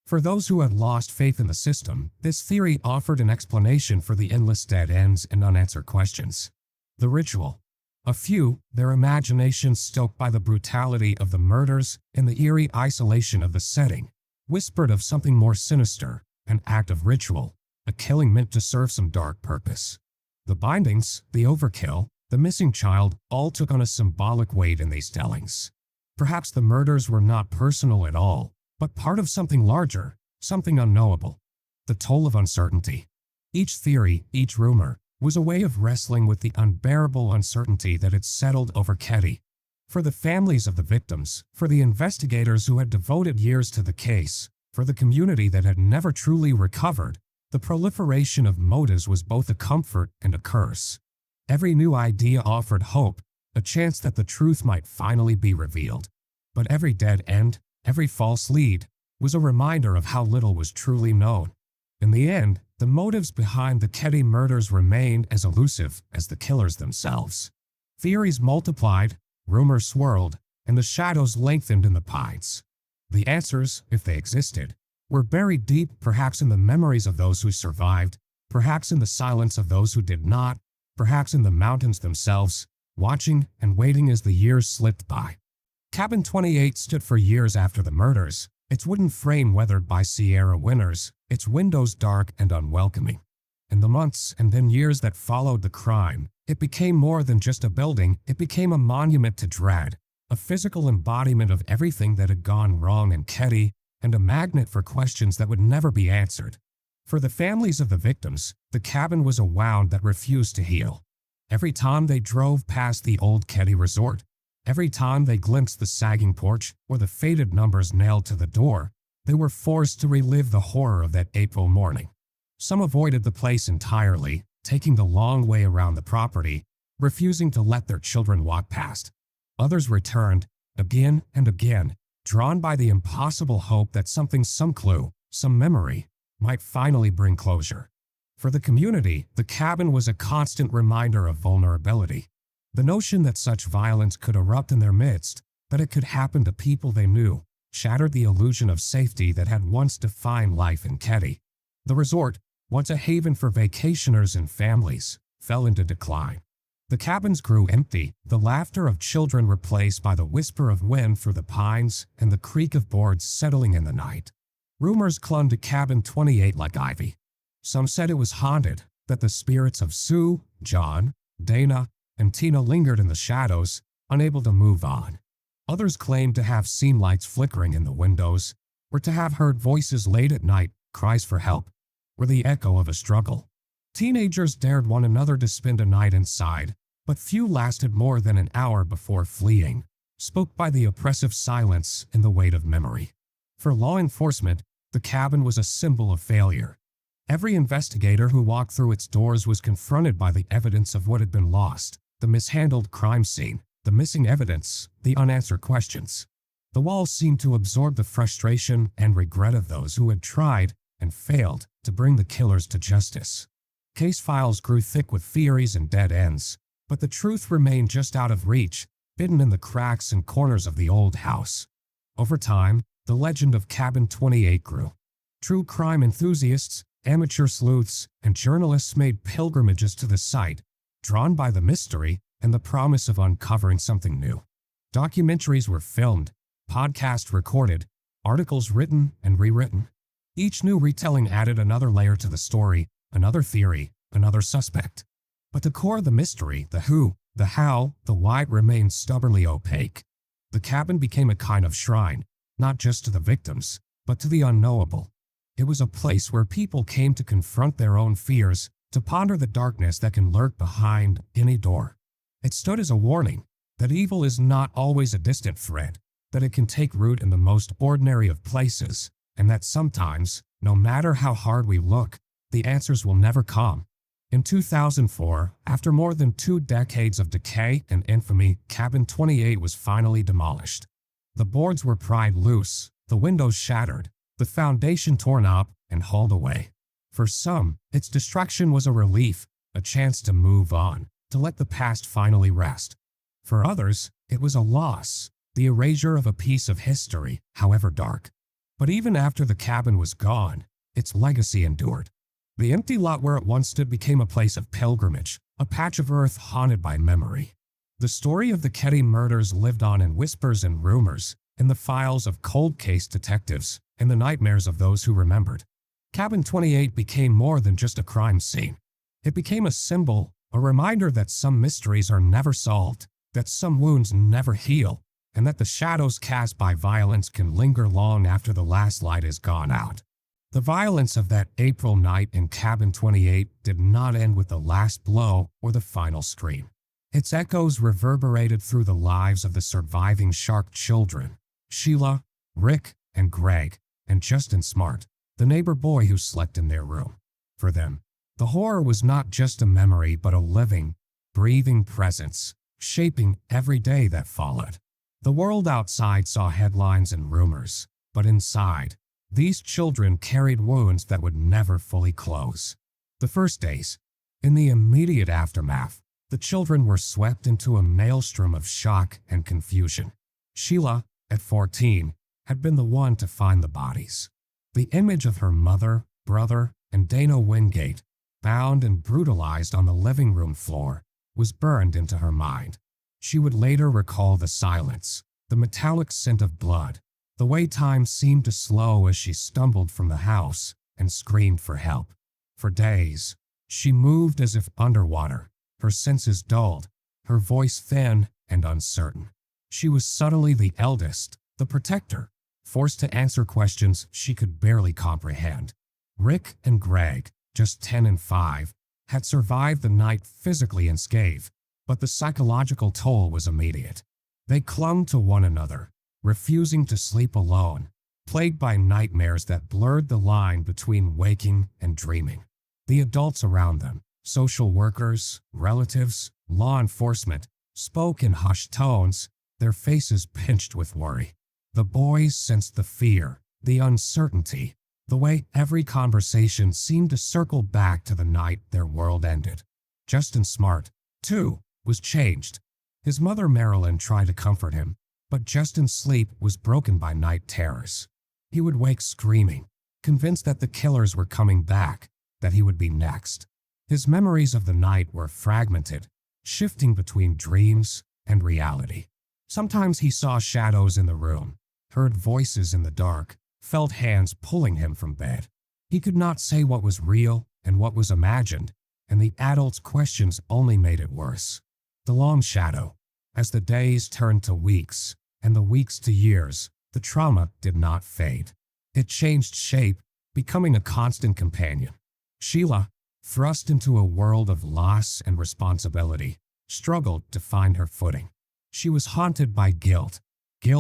A: For those who had lost faith in the system, this theory offered an explanation for the endless dead ends and unanswered questions. The ritual. A few, their imaginations stoked by the brutality of the murders and the eerie isolation of the setting, whispered of something more sinister, an act of ritual, a killing meant to serve some dark purpose. The bindings, the overkill, the missing child all took on a symbolic weight in these tellings. Perhaps the murders were not personal at all, but part of something larger, something unknowable. The toll of uncertainty. Each theory, each rumor, was a way of wrestling with the unbearable uncertainty that had settled over Keddie. For the families of the victims, for the investigators who had devoted years to the case, for the community that had never truly recovered, the proliferation of motives was both a comfort and a curse. Every new idea offered hope, a chance that the truth might finally be revealed. But every dead end, every false lead, was a reminder of how little was truly known. In the end, the motives behind the Keddie murders remained as elusive as the killers themselves. Theories multiplied, rumors swirled, and the shadows lengthened in the pines. The answers, if they existed, were buried deep, perhaps in the memories of those who survived, perhaps in the silence of those who did not, perhaps in the mountains themselves, watching and waiting as the years slipped by. Cabin 28 stood for years after the murders, its wooden frame weathered by Sierra winters, its windows dark and unwelcoming. In the months and then years that followed the crime, it became more than just a building, it became a monument to dread, a physical embodiment of everything that had gone wrong in Keddie, and a magnet for questions that would never be answered. For the families of the victims, the cabin was a wound that refused to heal. Every time they drove past the old Keddie resort, every time they glimpsed the sagging porch or the faded numbers nailed to the door, they were forced to relive the horror of that April morning. Some avoided the place entirely, taking the long way around the property, refusing to let their children walk past. Others returned, again and again, drawn by the impossible hope that something, some clue, some memory, might finally bring closure. For the community, the cabin was a constant reminder of vulnerability. The notion that such violence could erupt in their midst, that it could happen to people they knew, shattered the illusion of safety that had once defined life in Keddie. The resort, once a haven for vacationers and families, fell into decline. The cabins grew empty, the laughter of children replaced by the whisper of wind through the pines and the creak of boards settling in the night. Rumors clung to Cabin 28 like ivy. Some said it was haunted, that the spirits of Sue, John, Dana, and Tina lingered in the shadows, unable to move on. Others claimed to have seen lights flickering in the windows, or to have heard voices late at night, cries for help, or the echo of a struggle. Teenagers dared one another to spend a night inside, but few lasted more than an hour before fleeing, spoke by the oppressive silence and the weight of memory. For law enforcement, the cabin was a symbol of failure. Every investigator who walked through its doors was confronted by the evidence of what had been lost, the mishandled crime scene, the missing evidence, the unanswered questions. The walls seemed to absorb the frustration and regret of those who had tried and failed to bring the killers to justice. Case files grew thick with theories and dead ends, but the truth remained just out of reach, hidden in the cracks and corners of the old house. Over time, the legend of Cabin 28 grew. True crime enthusiasts, amateur sleuths, and journalists made pilgrimages to the site, drawn by the mystery and the promise of uncovering something new. Documentaries were filmed, podcasts recorded, articles written and rewritten. Each new retelling added another layer to the story, another theory, another suspect. But the core of the mystery, the who, the how, the why remained stubbornly opaque. The cabin became a kind of shrine, not just to the victims, but to the unknowable. It was a place where people came to confront their own fears, to ponder the darkness that can lurk behind any door. It stood as a warning that evil is not always a distant threat, that it can take root in the most ordinary of places, and that sometimes, no matter how hard we look, the answers will never come. In 2004, after more than 2 decades of decay and infamy, Cabin 28 was finally demolished. The boards were pried loose, the windows shattered, the foundation torn up and hauled away. For some, its destruction was a relief, a chance to move on, to let the past finally rest. For others, it was a loss, the erasure of a piece of history, however dark. But even after the cabin was gone, its legacy endured. The empty lot where it once stood became a place of pilgrimage, a patch of earth haunted by memory. The story of the Keddie murders lived on in whispers and rumors, in the files of cold case detectives, and the nightmares of those who remembered. Cabin 28 became more than just a crime scene. It became a symbol, a reminder that some mysteries are never solved, that some wounds never heal, and that the shadows cast by violence can linger long after the last light is gone out. The violence of that April night in Cabin 28 did not end with the last blow or the final scream. Its echoes reverberated through the lives of the surviving Shark children, Sheila, Rick, and Greg, and Justin Smart, the neighbor boy who slept in their room. For them, the horror was not just a memory but a living, breathing presence, shaping every day that followed. The world outside saw headlines and rumors, but inside, these children carried wounds that would never fully close. The first days, in the immediate aftermath, the children were swept into a maelstrom of shock and confusion. Sheila, at 14, had been the one to find the bodies. The image of her mother, brother, and Dana Wingate, bound and brutalized on the living room floor, was burned into her mind. She would later recall the silence, the metallic scent of blood, the way time seemed to slow as she stumbled from the house and screamed for help. For days, she moved as if underwater, her senses dulled, her voice thin and uncertain. She was suddenly the eldest, the protector, forced to answer questions she could barely comprehend. Rick and Greg, just 10 and 5, had survived the night physically unscathed, but the psychological toll was immediate. They clung to one another, refusing to sleep alone, plagued by nightmares that blurred the line between waking and dreaming. The adults around them, social workers, relatives, law enforcement, spoke in hushed tones, their faces pinched with worry. The boys sensed the fear, the uncertainty, the way every conversation seemed to circle back to the night their world ended. Justin Smart, too, was changed. His mother Marilyn tried to comfort him, but Justin's sleep was broken by night terrors. He would wake screaming, convinced that the killers were coming back, that he would be next. His memories of the night were fragmented, shifting between dreams and reality. Sometimes he saw shadows in the room, heard voices in the dark, felt hands pulling him from bed. He could not say what was real and what was imagined, and the adults' questions only made it worse. The long shadow. As the days turned to weeks, and the weeks to years, the trauma did not fade. It changed shape, becoming a constant companion. Sheila, thrust into a world of loss and responsibility, struggled to find her footing. She was haunted by guilt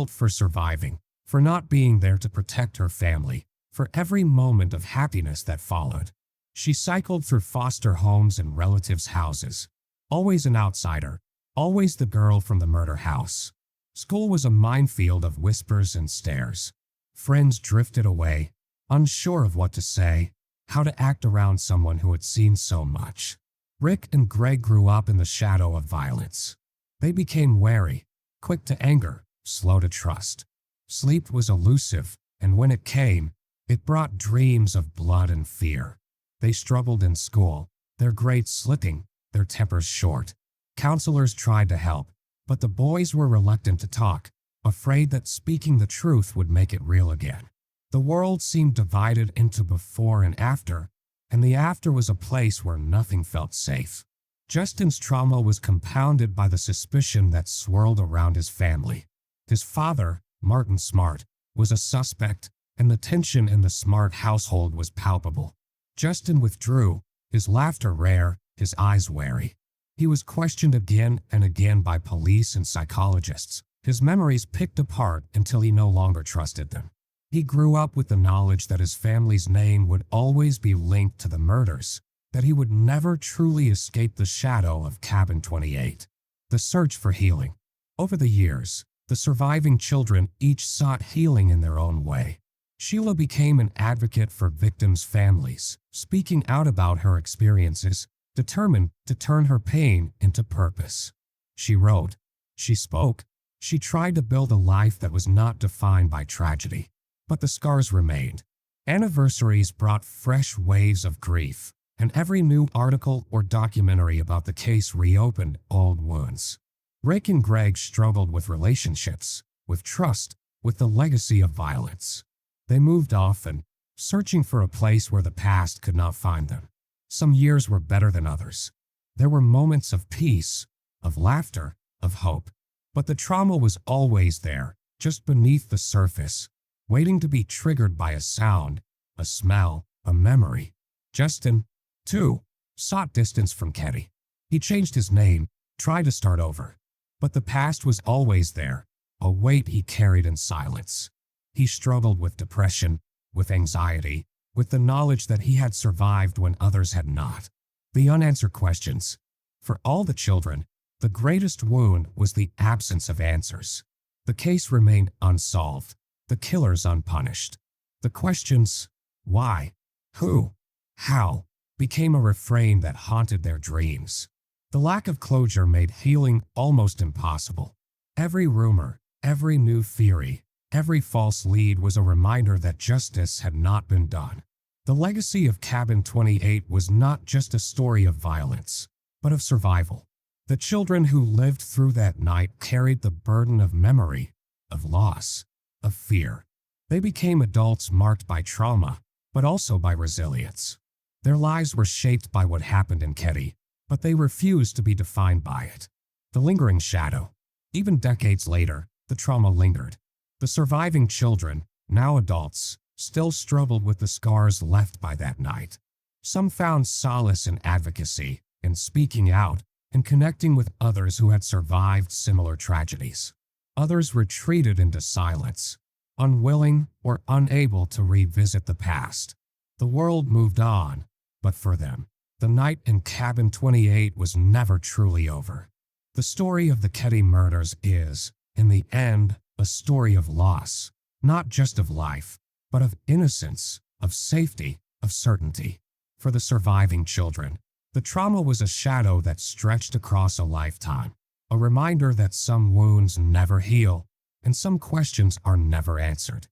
A: for surviving, for not being there to protect her family, for every moment of happiness that followed. She cycled through foster homes and relatives' houses, always an outsider, always the girl from the murder house. School was a minefield of whispers and stares. Friends drifted away, unsure of what to say, how to act around someone who had seen so much. Rick and Greg grew up in the shadow of violence. They became wary, quick to anger, slow to trust. Sleep was elusive, and when it came, it brought dreams of blood and fear. They struggled in school, their grades slipping, their tempers short. Counselors tried to help, but the boys were reluctant to talk, afraid that speaking the truth would make it real again. The world seemed divided into before and after, and the after was a place where nothing felt safe. Justin's trauma was compounded by the suspicion that swirled around his family. His father, Martin Smart, was a suspect, and the tension in the Smart household was palpable. Justin withdrew, his laughter rare, his eyes wary. He was questioned again and again by police and psychologists, his memories picked apart until he no longer trusted them. He grew up with the knowledge that his family's name would always be linked to the murders, that he would never truly escape the shadow of Cabin 28. The search for healing. Over the years, the surviving children each sought healing in their own way. Sheila became an advocate for victims' families, speaking out about her experiences, determined to turn her pain into purpose. She wrote, she spoke, she tried to build a life that was not defined by tragedy. But the scars remained. Anniversaries brought fresh waves of grief, and every new article or documentary about the case reopened old wounds. Rick and Greg struggled with relationships, with trust, with the legacy of violence. They moved often, searching for a place where the past could not find them. Some years were better than others. There were moments of peace, of laughter, of hope. But the trauma was always there, just beneath the surface, waiting to be triggered by a sound, a smell, a memory. Justin, too, sought distance from Keddie. He changed his name, tried to start over. But the past was always there, a weight he carried in silence. He struggled with depression, with anxiety, with the knowledge that he had survived when others had not. The unanswered questions. For all the children, the greatest wound was the absence of answers. The case remained unsolved, the killers unpunished. The questions, why, who, how, became a refrain that haunted their dreams. The lack of closure made healing almost impossible. Every rumor, every new theory, every false lead was a reminder that justice had not been done. The legacy of Cabin 28 was not just a story of violence, but of survival. The children who lived through that night carried the burden of memory, of loss, of fear. They became adults marked by trauma, but also by resilience. Their lives were shaped by what happened in Keddie, but they refused to be defined by it. The lingering shadow. Even decades later, the trauma lingered. The surviving children, now adults, still struggled with the scars left by that night. Some found solace in advocacy, in speaking out, and connecting with others who had survived similar tragedies. Others retreated into silence, unwilling or unable to revisit the past. The world moved on, but for them, the night in Cabin 28 was never truly over. The story of the Keddie murders is, in the end, a story of loss, not just of life, but of innocence, of safety, of certainty. For the surviving children, the trauma was a shadow that stretched across a lifetime, a reminder that some wounds never heal and some questions are never answered.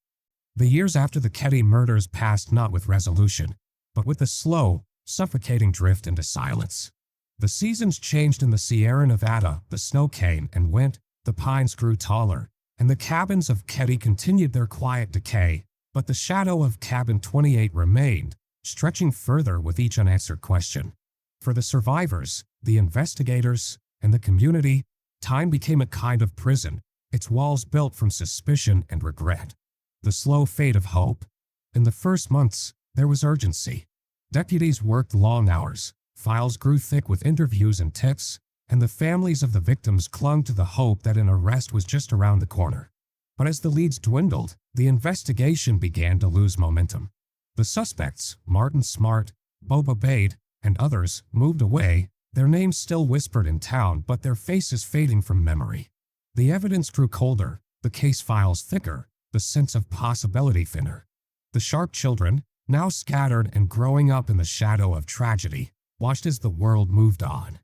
A: The years after the Keddie murders passed not with resolution, but with a slow, suffocating drift into silence. The seasons changed in the Sierra Nevada, the snow came and went, the pines grew taller, and the cabins of Keddie continued their quiet decay, but the shadow of Cabin 28 remained, stretching further with each unanswered question. For the survivors, the investigators, and the community, time became a kind of prison, its walls built from suspicion and regret. The slow fade of hope. In the first months, there was urgency. Deputies worked long hours, files grew thick with interviews and tips, and the families of the victims clung to the hope that an arrest was just around the corner. But as the leads dwindled, the investigation began to lose momentum. The suspects, Martin Smart, Boba Bade, and others, moved away, their names still whispered in town but their faces fading from memory. The evidence grew colder, the case files thicker, the sense of possibility thinner. The sharp children, now scattered and growing up in the shadow of tragedy, watched as the world moved on.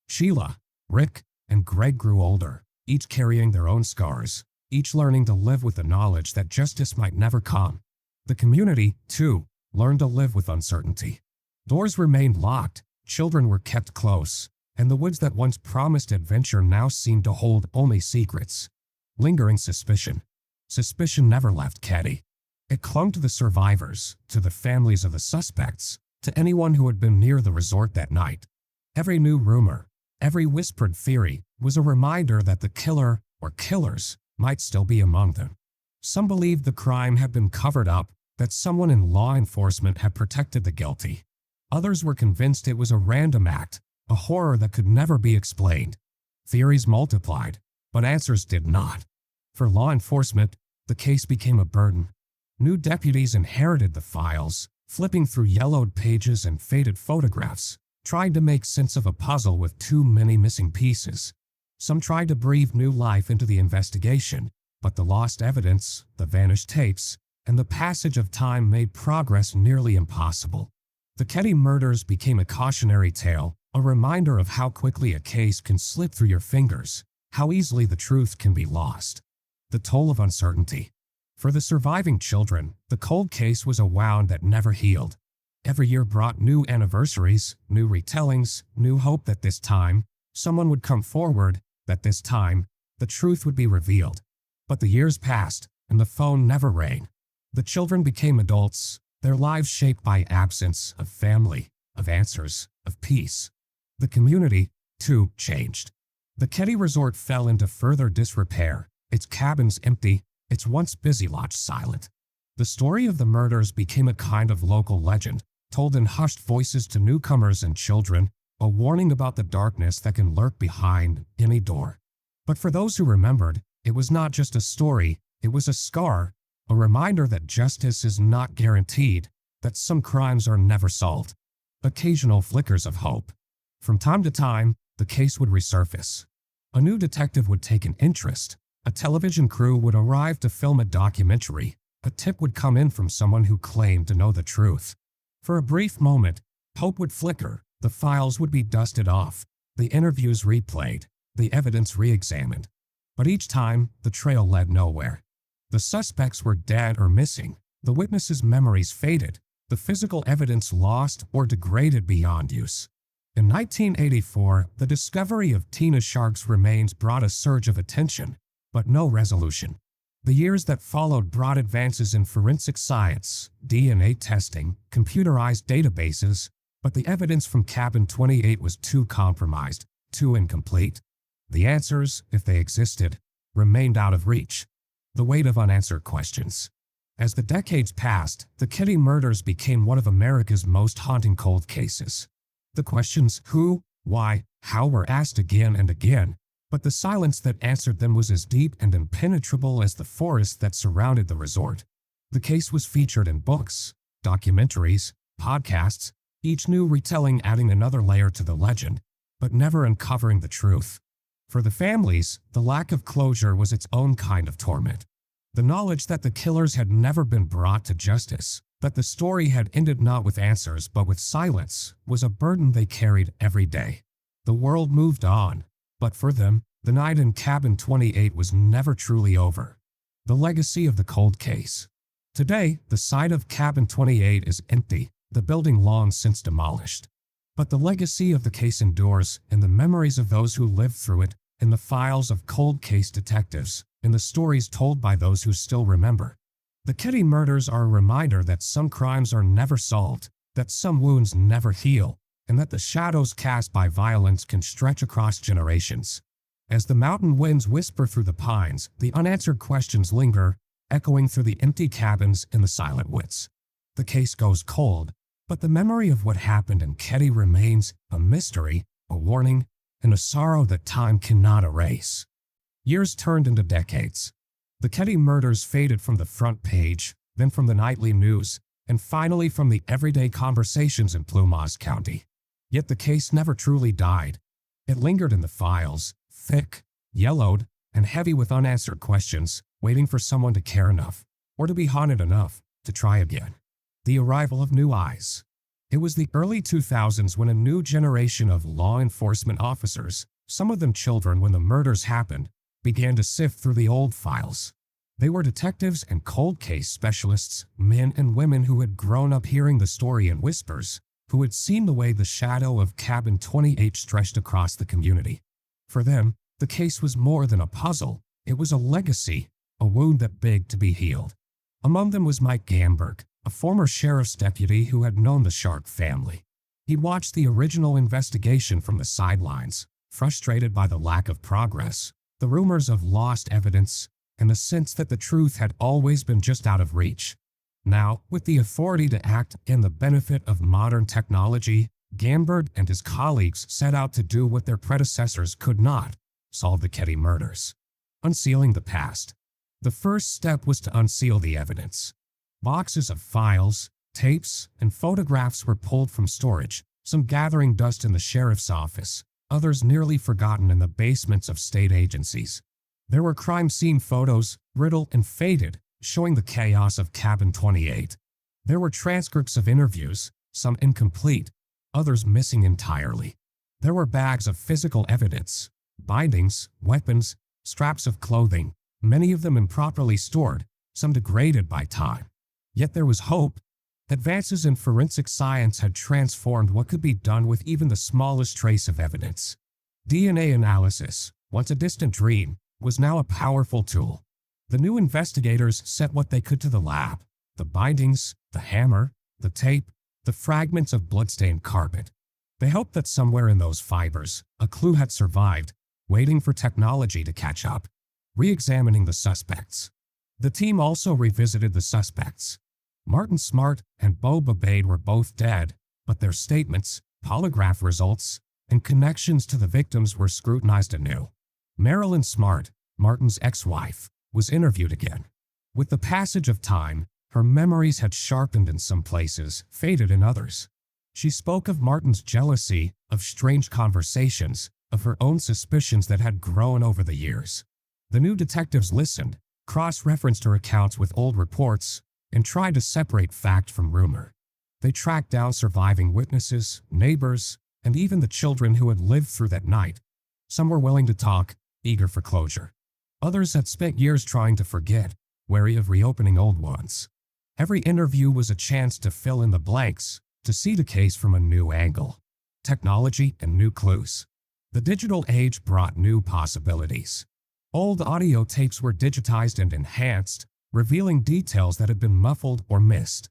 A: Sheila, Rick, and Greg grew older, each carrying their own scars, each learning to live with the knowledge that justice might never come. The community, too, learned to live with uncertainty. Doors remained locked, children were kept close, and the woods that once promised adventure now seemed to hold only secrets. Lingering suspicion. Suspicion never left Keddie. It clung to the survivors, to the families of the suspects, to anyone who had been near the resort that night. Every new rumor, every whispered theory was a reminder that the killer or killers might still be among them. Some believed the crime had been covered up, that someone in law enforcement had protected the guilty. Others were convinced it was a random act, a horror that could never be explained. Theories multiplied, but answers did not. For law enforcement, the case became a burden. New deputies inherited the files, flipping through yellowed pages and faded photographs, trying to make sense of a puzzle with too many missing pieces. Some tried to breathe new life into the investigation, but the lost evidence, the vanished tapes, and the passage of time made progress nearly impossible. The Keddie Murders became a cautionary tale, a reminder of how quickly a case can slip through your fingers, how easily the truth can be lost. The toll of uncertainty. For the surviving children, the cold case was a wound that never healed. Every year brought new anniversaries, new retellings, new hope that this time, someone would come forward, that this time, the truth would be revealed. But the years passed, and the phone never rang. The children became adults, their lives shaped by absence of family, of answers, of peace. The community, too, changed. The Keddie Resort fell into further disrepair, its cabins empty, its once busy lodge silent. The story of the murders became a kind of local legend, told in hushed voices to newcomers and children, a warning about the darkness that can lurk behind any door. But for those who remembered, it was not just a story, it was a scar, a reminder that justice is not guaranteed, that some crimes are never solved. Occasional flickers of hope. From time to time, the case would resurface. A new detective would take an interest. A television crew would arrive to film a documentary. A tip would come in from someone who claimed to know the truth. For a brief moment, hope would flicker, the files would be dusted off, the interviews replayed, the evidence re-examined. But each time, the trail led nowhere. The suspects were dead or missing, the witnesses' memories faded, the physical evidence lost or degraded beyond use. In 1984, the discovery of Tina Shark's remains brought a surge of attention, but no resolution. The years that followed brought advances in forensic science, DNA testing, computerized databases, but the evidence from Cabin 28 was too compromised, too incomplete. The answers, if they existed, remained out of reach. The weight of unanswered questions. As the decades passed, the Keddie Murders became one of America's most haunting cold cases. The questions who, why, how were asked again and again, but the silence that answered them was as deep and impenetrable as the forest that surrounded the resort. The case was featured in books, documentaries, podcasts, each new retelling adding another layer to the legend, but never uncovering the truth. For the families, the lack of closure was its own kind of torment. The knowledge that the killers had never been brought to justice, that the story had ended not with answers but with silence, was a burden they carried every day. The world moved on, but for them, the night in Cabin 28 was never truly over. The legacy of the cold case. Today, the site of Cabin 28 is empty, the building long since demolished. But the legacy of the case endures in the memories of those who lived through it, in the files of cold case detectives, in the stories told by those who still remember. The Keddie Murders are a reminder that some crimes are never solved, that some wounds never heal, and that the shadows cast by violence can stretch across generations. As the mountain winds whisper through the pines, the unanswered questions linger, echoing through the empty cabins and the silent woods. The case goes cold, but the memory of what happened in Keddie remains a mystery, a warning, and a sorrow that time cannot erase. Years turned into decades. The Keddie Murders faded from the front page, then from the nightly news, and finally from the everyday conversations in Plumas County. Yet the case never truly died. It lingered in the files, thick, yellowed, and heavy with unanswered questions, waiting for someone to care enough, or to be haunted enough, to try again. The arrival of new eyes. It was the early 2000s when a new generation of law enforcement officers, some of them children when the murders happened, began to sift through the old files. They were detectives and cold case specialists, men and women who had grown up hearing the story in whispers, who had seen the way the shadow of Cabin 28 stretched across the community. For them, the case was more than a puzzle. It was a legacy, a wound that begged to be healed. Among them was Mike Gamberg, a former sheriff's deputy who had known the Shark family. He watched the original investigation from the sidelines, frustrated by the lack of progress, the rumors of lost evidence, and the sense that the truth had always been just out of reach. Now, with the authority to act and the benefit of modern technology, Gambard and his colleagues set out to do what their predecessors could not: solve the Keddie murders. Unsealing the past. The first step was to unseal the evidence. Boxes of files, tapes, and photographs were pulled from storage, some gathering dust in the sheriff's office, others nearly forgotten in the basements of state agencies. There were crime scene photos, brittle and faded, showing the chaos of Cabin 28. There were transcripts of interviews, some incomplete, others missing entirely. There were bags of physical evidence, bindings, weapons, straps of clothing, many of them improperly stored, some degraded by time. Yet there was hope. Advances in forensic science had transformed what could be done with even the smallest trace of evidence. DNA analysis, once a distant dream, was now a powerful tool. The new investigators set what they could to the lab: the bindings, the hammer, the tape, the fragments of bloodstained carpet. They hoped that somewhere in those fibers, a clue had survived, waiting for technology to catch up. Re-examining the suspects. The team also revisited the suspects. Martin Smart and Beau Babade were both dead, but their statements, polygraph results, and connections to the victims were scrutinized anew. Marilyn Smart, Martin's ex-wife, was interviewed again. With the passage of time, her memories had sharpened in some places, faded in others. She spoke of Martin's jealousy, of strange conversations, of her own suspicions that had grown over the years. The new detectives listened, cross-referenced her accounts with old reports, and tried to separate fact from rumor. They tracked down surviving witnesses, neighbors, and even the children who had lived through that night. Some were willing to talk, eager for closure. Others had spent years trying to forget, wary of reopening old ones. Every interview was a chance to fill in the blanks, to see the case from a new angle. Technology and new clues. The digital age brought new possibilities. Old audio tapes were digitized and enhanced, revealing details that had been muffled or missed.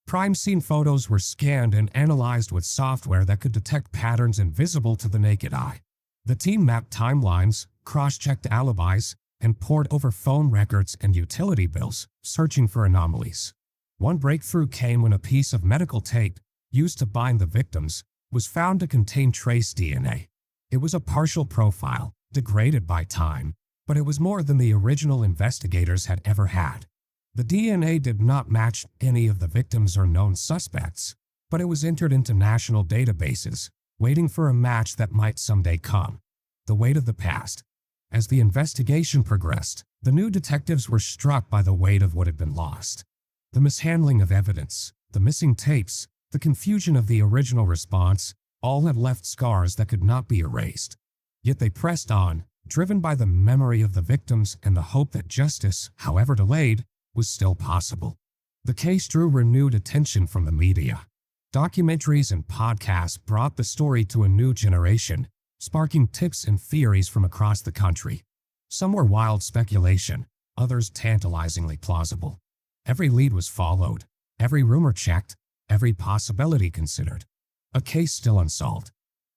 A: Crime scene photos were scanned and analyzed with software that could detect patterns invisible to the naked eye. The team mapped timelines, cross-checked alibis, and pored over phone records and utility bills, searching for anomalies. One breakthrough came when a piece of medical tape, used to bind the victims, was found to contain trace DNA. It was a partial profile, degraded by time, but it was more than the original investigators had ever had. The DNA did not match any of the victims or known suspects, but it was entered into national databases, waiting for a match that might someday come. The weight of the past. As the investigation progressed, the new detectives were struck by the weight of what had been lost. The mishandling of evidence, the missing tapes, the confusion of the original response, all had left scars that could not be erased. Yet they pressed on, driven by the memory of the victims and the hope that justice, however delayed, was still possible. The case drew renewed attention from the media. Documentaries and podcasts brought the story to a new generation, sparking tips and theories from across the country. Some were wild speculation, others tantalizingly plausible. Every lead was followed, every rumor checked, every possibility considered. A case still unsolved.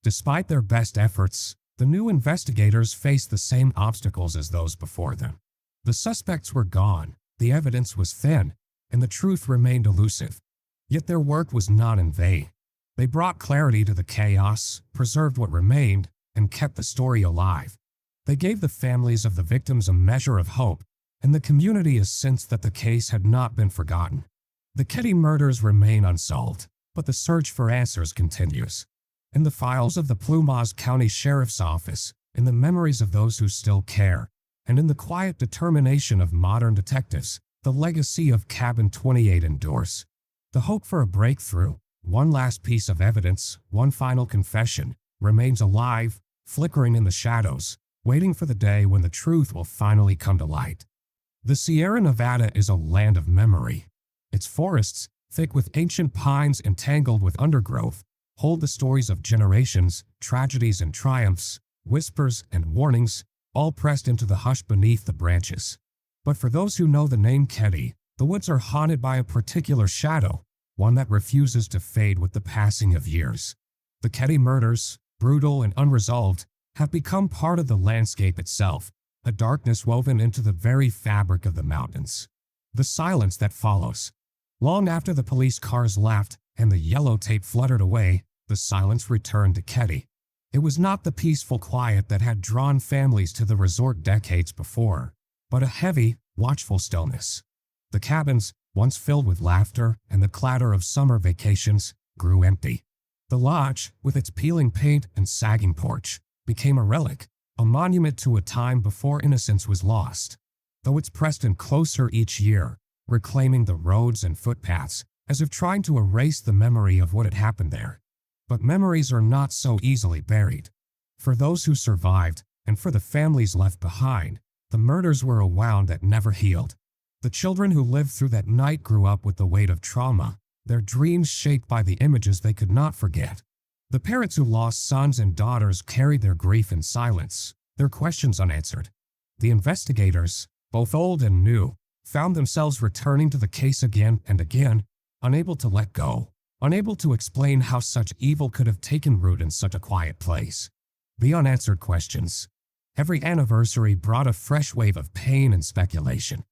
A: Despite their best efforts, the new investigators faced the same obstacles as those before them. The suspects were gone, the evidence was thin, and the truth remained elusive. Yet their work was not in vain. They brought clarity to the chaos, preserved what remained, and kept the story alive. They gave the families of the victims a measure of hope, and the community a sense that the case had not been forgotten. The Keddie murders remain unsolved, but the search for answers continues. In the files of the Plumas County Sheriff's Office, in the memories of those who still care, and in the quiet determination of modern detectives, the legacy of Cabin 28 endures. The hope for a breakthrough, one last piece of evidence, one final confession, remains alive, flickering in the shadows, waiting for the day when the truth will finally come to light. The Sierra Nevada is a land of memory. Its forests, thick with ancient pines and tangled with undergrowth, hold the stories of generations, tragedies and triumphs, whispers and warnings, all pressed into the hush beneath the branches. But for those who know the name Keddie, The woods are haunted by a particular shadow, one that refuses to fade with the passing of years. The Keddie murders, brutal and unresolved, have become part of the landscape itself, a darkness woven into the very fabric of the mountains. The silence that follows. Long after the police cars left and the yellow tape fluttered away, the silence returned to Keddie. It was not the peaceful quiet that had drawn families to the resort decades before, but a heavy, watchful stillness. The cabins, once filled with laughter and the clatter of summer vacations, grew empty. The lodge, with its peeling paint and sagging porch, became a relic, a monument to a time before innocence was lost. Though it's pressed in closer each year, reclaiming the roads and footpaths, as if trying to erase the memory of what had happened there. But memories are not so easily buried. For those who survived, and for the families left behind, the murders were a wound that never healed. The children who lived through that night grew up with the weight of trauma, their dreams shaped by the images they could not forget. The parents who lost sons and daughters carried their grief in silence, their questions unanswered. The investigators, both old and new, found themselves returning to the case again and again, unable to let go, unable to explain how such evil could have taken root in such a quiet place. The unanswered questions. Every anniversary brought a fresh wave of pain and speculation.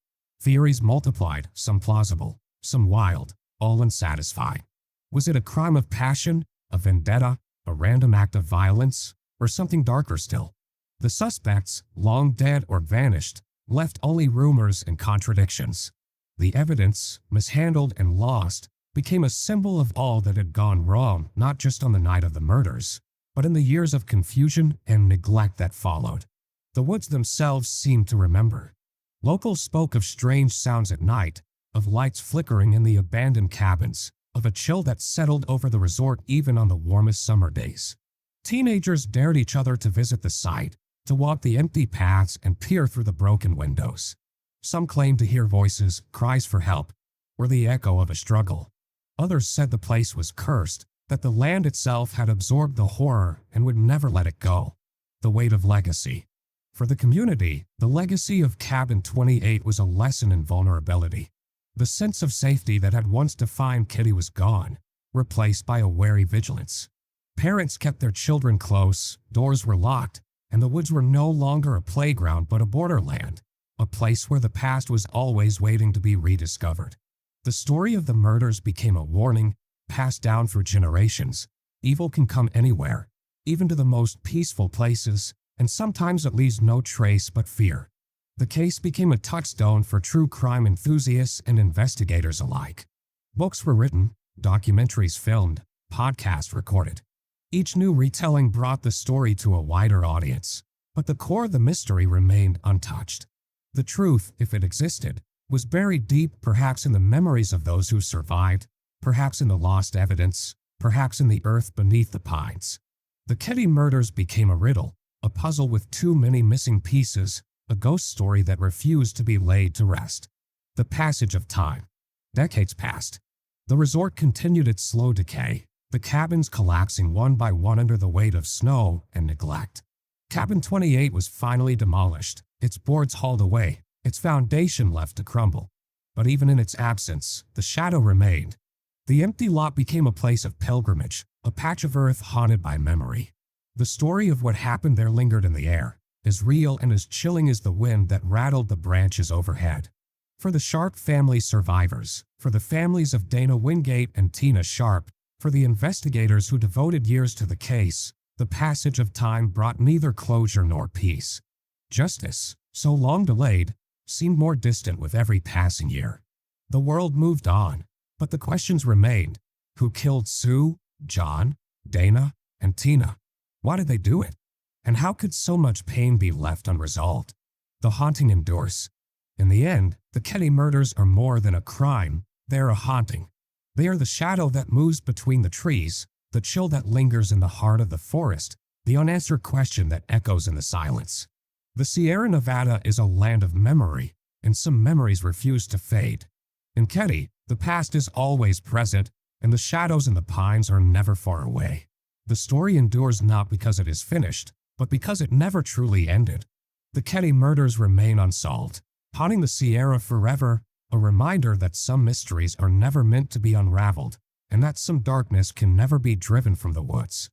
A: Theories multiplied, some plausible, some wild, all unsatisfying. Was it a crime of passion, a vendetta, a random act of violence, or something darker still? The suspects, long dead or vanished, left only rumors and contradictions. The evidence, mishandled and lost, became a symbol of all that had gone wrong, not just on the night of the murders, but in the years of confusion and neglect that followed. The woods themselves seemed to remember. Locals spoke of strange sounds at night, of lights flickering in the abandoned cabins, of a chill that settled over the resort even on the warmest summer days. Teenagers dared each other to visit the site, to walk the empty paths and peer through the broken windows. Some claimed to hear voices, cries for help, or the echo of a struggle. Others said the place was cursed, that the land itself had absorbed the horror and would never let it go. The weight of legacy. For the community, the legacy of Cabin 28 was a lesson in vulnerability. The sense of safety that had once defined Keddie was gone, replaced by a wary vigilance. Parents kept their children close, doors were locked, and the woods were no longer a playground but a borderland, a place where the past was always waiting to be rediscovered. The story of the murders became a warning, passed down through generations. Evil can come anywhere, even to the most peaceful places, and sometimes it leaves no trace but fear. The case became a touchstone for true crime enthusiasts and investigators alike. Books were written, documentaries filmed, podcasts recorded. Each new retelling brought the story to a wider audience, but the core of the mystery remained untouched. The truth, if it existed, was buried deep, perhaps in the memories of those who survived, perhaps in the lost evidence, perhaps in the earth beneath the pines. The Keddie murders became a riddle, a puzzle with too many missing pieces, a ghost story that refused to be laid to rest. The passage of time. Decades passed. The resort continued its slow decay, the cabins collapsing one by one under the weight of snow and neglect. Cabin 28 was finally demolished, its boards hauled away, its foundation left to crumble. But even in its absence, the shadow remained. The empty lot became a place of pilgrimage, a patch of earth haunted by memory. The story of what happened there lingered in the air, as real and as chilling as the wind that rattled the branches overhead. For the Sharp family survivors, for the families of Dana Wingate and Tina Sharp, for the investigators who devoted years to the case, the passage of time brought neither closure nor peace. Justice, so long delayed, seemed more distant with every passing year. The world moved on, but the questions remained. Who killed Sue, John, Dana, and Tina? Why did they do it? And how could so much pain be left unresolved? The haunting endures. In the end, the Keddie murders are more than a crime, they are a haunting. They are the shadow that moves between the trees, the chill that lingers in the heart of the forest, the unanswered question that echoes in the silence. The Sierra Nevada is a land of memory, and some memories refuse to fade. In Keddie, the past is always present, and the shadows in the pines are never far away. The story endures not because it is finished, but because it never truly ended. The Keddie murders remain unsolved, haunting the Sierra forever, a reminder that some mysteries are never meant to be unraveled, and that some darkness can never be driven from the woods.